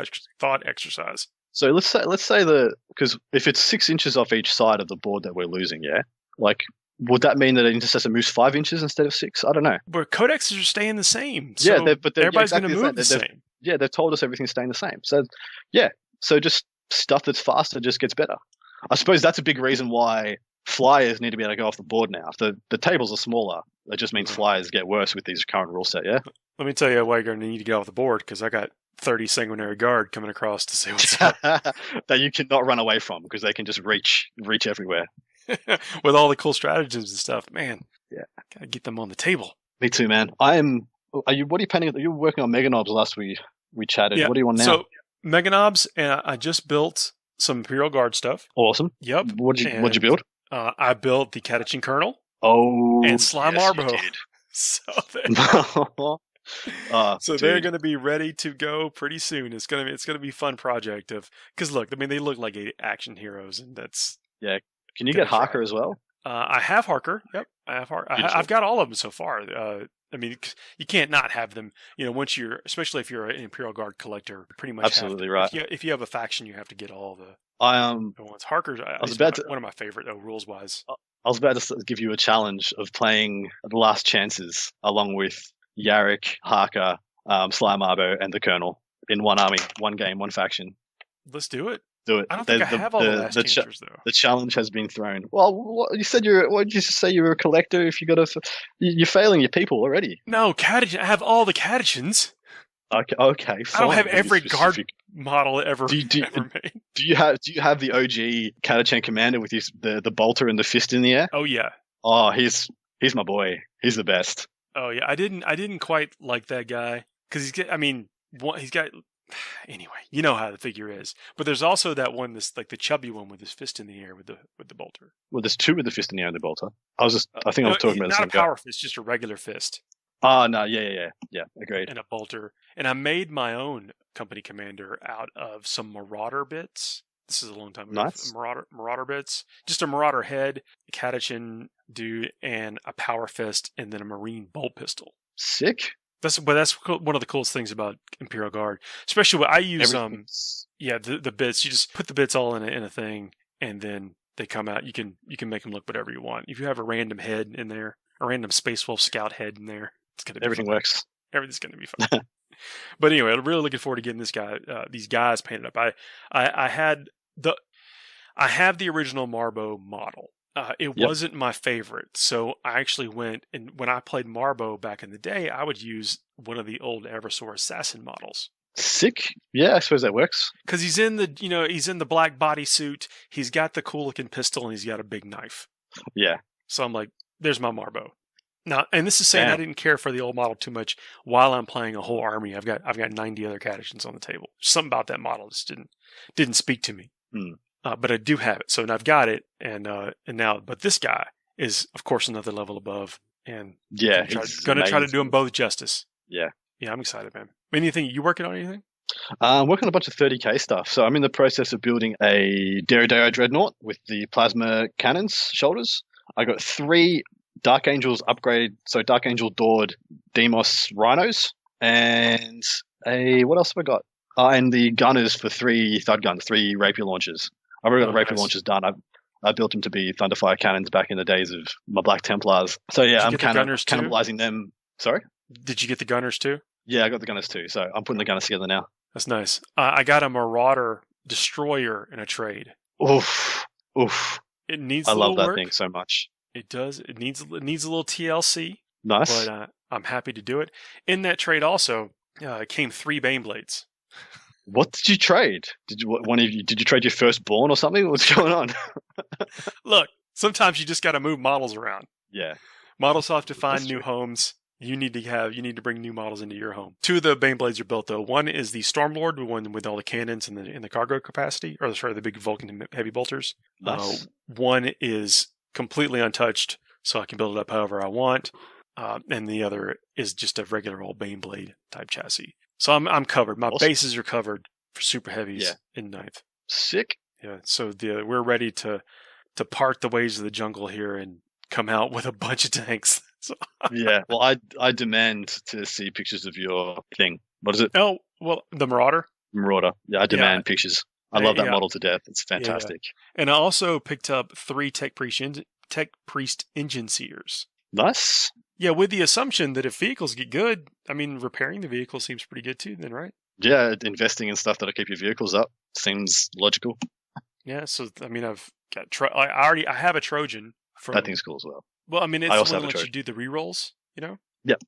exercise. So let's say because if it's 6 inches off each side of the board that we're losing, yeah, like, would that mean that an intercessor moves 5 inches instead of 6? I don't know. But codexes are staying the same. So everybody's going to move the same. Yeah, they've told us everything's staying the same. So, yeah. So just stuff that's faster just gets better. I suppose that's a big reason why flyers need to be able to go off the board now. If the tables are smaller, that just means flyers get worse with these current rule set, yeah? Let me tell you why you're going to need to get off the board, because I got 30 sanguinary guard coming across to say what's up. That you cannot run away from, because they can just reach everywhere. With all the cool stratagems and stuff, man. Yeah. Gotta get them on the table. Me too, man. What are you planning? You were working on Mega Knobs last we chatted. Yeah. What do you want now? So Mega Knobs, and I just built some Imperial Guard stuff. Awesome. Yep. What'd you build? I built the Catechin Kernel. Oh, and Slime Arbo. So they're going to be ready to go pretty soon. It's going to be a fun project because look, I mean, they look like action heroes, and that's Can you get Harker as well? I have Harker. Yep, I have Harker. I've got all of them so far. I mean, you can't not have them. Once especially if you're an Imperial Guard collector, pretty much absolutely right. If you have a faction, you have to get all the ones. Harker's one of my favorite rules wise. I was about to give you a challenge of playing the Last Chances along with Yarrick, Harker, Slime Arbo, and the Colonel in one army, one game, one faction. Let's do it. Do it. I don't think I have all the Last Changers though. The challenge has been thrown. Well, you said what did you say? You're a collector. If you're failing your people already. No, Catechin. I have all the Catechins. Okay. Fine. I don't have every guard model ever made. Do you have the OG Catechin commander with the bolter and the fist in the air? Oh yeah. Oh, he's my boy. He's the best. Oh yeah. I didn't quite like that guy because he's got. Anyway, you know how the figure is. But there's also that one, this like the chubby one with his fist in the air with the bolter. Well, there's two with the fist in the air and the bolter. I was talking about the same guy. Not a power fist, just a regular fist. Oh, no, yeah, agreed. And a bolter. And I made my own company commander out of some Marauder bits. This is a long time ago. Nice. Marauder bits. Just a Marauder head, a Catechin dude, and a power fist, and then a Marine bolt pistol. Sick. That's one of the coolest things about Imperial Guard. Especially what I use, the bits. You just put the bits all in a thing, and then they come out. You can make them look whatever you want. If you have a random head in there, a random Space Wolf Scout head in there, it's gonna be everything fun. Works. Everything's gonna be fun. But anyway, I'm really looking forward to getting these guys painted up. I have the original Marbo model. It wasn't my favorite, so I actually went, and when I played Marbo back in the day, I would use one of the old Eversor Assassin models. Sick. Yeah, I suppose that works. Because he's in the black bodysuit, he's got the cool looking pistol, and he's got a big knife. Yeah. So I'm like, there's my Marbo. Now, and this is saying I didn't care for the old model too much while I'm playing a whole army. I've got 90 other Catechins on the table. Something about that model just didn't speak to me. But I do have it, so I've got it, and now, but this guy is, of course, another level above, and gonna try to do them both justice. Yeah, I'm excited, man. You working on anything? I'm working on a bunch of 30k stuff. So I'm in the process of building a Derridero Dreadnought with the plasma cannons shoulders. I got 3 Dark Angels upgraded, so Dark Angel Dord Demos Rhinos, and what else have I got? And the gunners for 3 Thud guns, 3 Rapier launchers. I've already got the Rapier launchers done. I built them to be Thunderfire cannons back in the days of my Black Templars. So yeah, I'm cannibalizing them. Sorry? Did you get the gunners too? Yeah, I got the gunners too. So I'm putting the gunners together now. That's nice. I got a Marauder Destroyer in a trade. Oof. It needs. I love that thing so much. It does. It needs a little TLC. Nice. But I'm happy to do it. In that trade also came 3 Baneblades. What did you trade? Did you trade your firstborn or something? What's going on? Look, sometimes you just got to move models around. Yeah. Models have to find new homes. You need to bring new models into your home. 2 of the Baneblades are built though. One is the Stormlord, the one with all the cannons and the cargo capacity, or sorry, the big Vulcan heavy bolters. Nice. One is completely untouched, so I can build it up however I want. And the other is just a regular old Baneblade type chassis. So I'm covered. My bases are covered for super heavies in 9th. Sick. Yeah. So we're ready to part the ways of the jungle here and come out with a bunch of tanks. Yeah. Well, I demand to see pictures of your thing. What is it? Oh, well, the Marauder. Yeah, I demand pictures. I love that model to death. It's fantastic. Yeah. And I also picked up 3 Tech Priest Engine Seers. Nice. Yeah, with the assumption that if vehicles get good, repairing the vehicle seems pretty good too, then, right? Yeah, investing in stuff that'll keep your vehicles up seems logical. Yeah, so I've got I have a Trojan. That thing's cool as well. Well, it's one that lets you do the rerolls, Yep.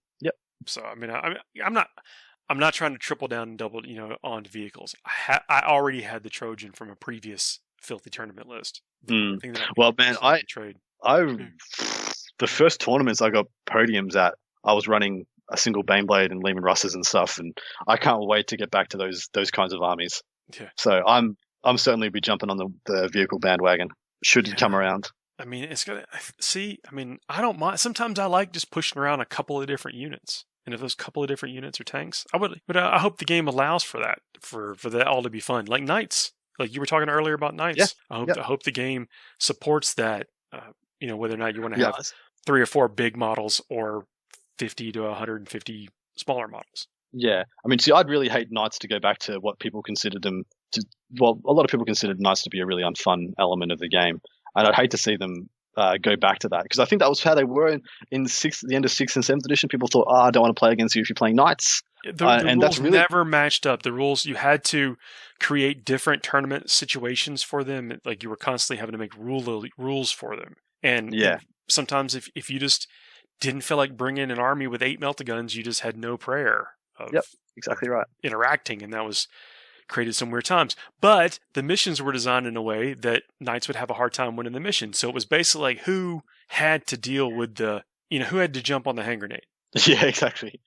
So I'm not trying to triple down and double, on vehicles. I already had the Trojan from a previous Filthy Tournament list. Well, man, the first tournaments I got podiums at, I was running a single Baneblade and Lehman Russes and stuff, and I can't wait to get back to those kinds of armies. Yeah. So I'm certainly be jumping on the vehicle bandwagon should it come around. I mean, it's gonna see. I mean, I don't mind. Sometimes I like just pushing around a couple of different units, and if those couple of different units are tanks, I would. But I hope the game allows for that, for that all to be fun, like knights. Like you were talking earlier about knights. Yeah. I hope the game supports that. Whether or not you want to have 3 or 4 big models or 50 to 150 smaller models. Yeah, I mean, see, I'd really hate knights to go back to what people considered them to. Well, a lot of people considered knights to be a really unfun element of the game. And I'd hate to see them go back to that, because I think that was how they were in the end of 6th and 7th edition. People thought, I don't want to play against you if you're playing knights. The rules that's really never matched up. The rules, you had to create different tournament situations for them. Like you were constantly having to make rules for them. And sometimes if you just didn't feel like bringing an army with 8 melta-guns, you just had no prayer of exactly right. interacting, and that was created some weird times. But the missions were designed in a way that knights would have a hard time winning the mission. So it was basically like who had to deal with who had to jump on the hand grenade. Yeah, exactly.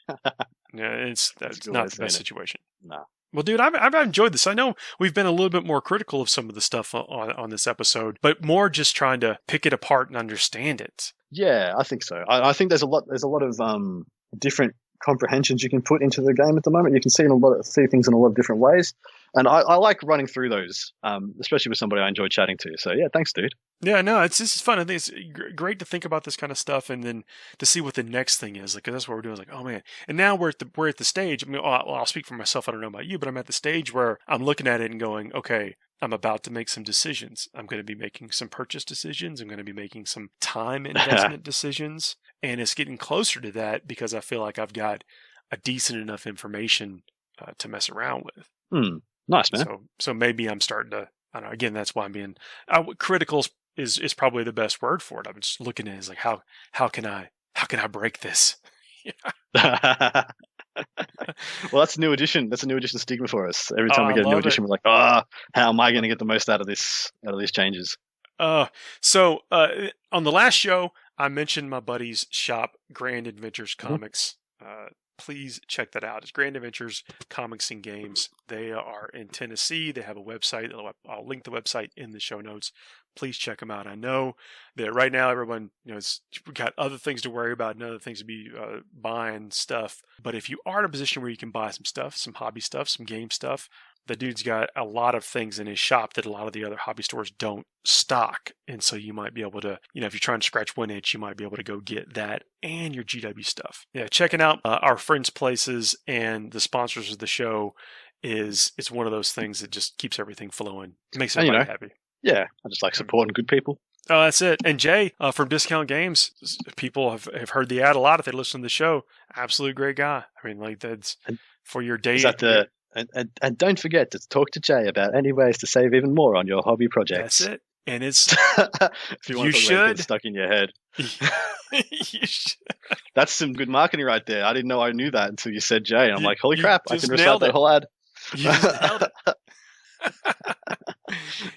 That's not the best situation. No. Well, dude, I've enjoyed this. I know we've been a little bit more critical of some of the stuff on this episode, but more just trying to pick it apart and understand it. Yeah, I think so. I think there's a lot of different comprehensions you can put into the game at the moment. You can see things in a lot of different ways, and I like running through those, especially with somebody I enjoy chatting to. So yeah, thanks, dude. Yeah, no, this is fun. I think it's great to think about this kind of stuff, and then to see what the next thing is. Like, 'cause that's what we're doing. It's like, oh man, and now we're at the stage. I mean, I'll speak for myself. I don't know about you, but I'm at the stage where I'm looking at it and going, okay, I'm about to make some decisions. I'm going to be making some purchase decisions. I'm going to be making some time investment decisions. And it's getting closer to that because I feel like I've got a decent enough information to mess around with. Nice, man. So maybe I'm starting to, I don't know, again, that's why I'm being, critical is probably the best word for it. I'm just looking at it as like, how can I break this? Well, that's a new edition. That's a new edition stigma for us. Every time we get a new edition, we're like, how am I going to get the most out of these changes? So on the last show, I mentioned my buddy's shop, Grand Adventures Comics. Please check that out. It's Grand Adventures Comics and Games. They are in Tennessee. They have a website. I'll link the website in the show notes. Please check them out. I know that right now everyone, we've got other things to worry about and other things to be buying stuff. But if you are in a position where you can buy some stuff, some hobby stuff, some game stuff, the dude's got a lot of things in his shop that a lot of the other hobby stores don't stock. And so you might be able to, if you're trying to scratch one itch, you might be able to go get that and your GW stuff. Yeah, checking out our friends' places and the sponsors of the show it's one of those things that just keeps everything flowing. It makes everybody happy. Yeah, I just like supporting good people. Oh, that's it. And Jay from Discount Games, people have heard the ad a lot if they listen to the show. Absolute great guy. I mean, like that's for your day. Is that and don't forget to talk to Jay about any ways to save even more on your hobby projects. That's it. And it's if you want to get stuck in your head. You should. That's some good marketing right there. I didn't know I knew that until you said Jay. And I'm like, holy crap, I can recite that whole ad. You just nailed it.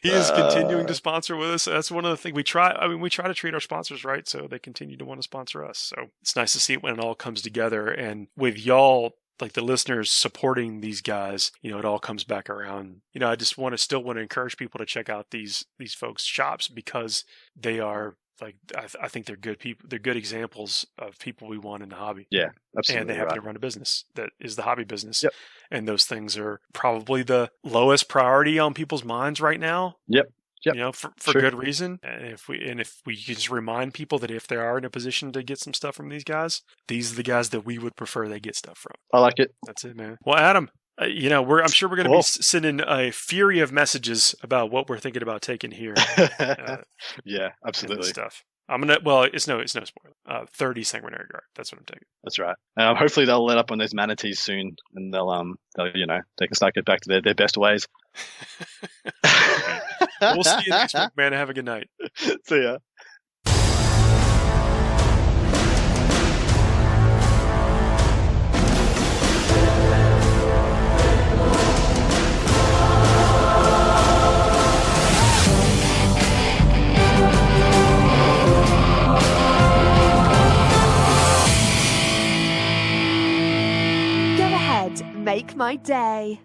He is continuing to sponsor with us. That's one of the things we try. I mean, we try to treat our sponsors right, so they continue to want to sponsor us. So it's nice to see it when it all comes together. And with y'all, like the listeners supporting these guys, it all comes back around. I just still want to encourage people to check out these folks' shops because they are like I think they're good people. They're good examples of people we want in the hobby. Yeah, absolutely. And they happen to run a business that is the hobby business. Yep. And those things are probably the lowest priority on people's minds right now. Yep. For good reason. And if we just remind people that if they are in a position to get some stuff from these guys, these are the guys that we would prefer they get stuff from. I like it. That's it, man. Well, Adam, I'm sure we're going to be sending a fury of messages about what we're thinking about taking here. Yeah, absolutely. Stuff. I'm gonna. Well, it's no spoiler. 30 Sanguinary Guard. That's what I'm taking. That's right. Hopefully they'll let up on those manatees soon, and they'll they can start get back to their best ways. We'll see you next week, man. Have a good night. See ya. Red, make my day.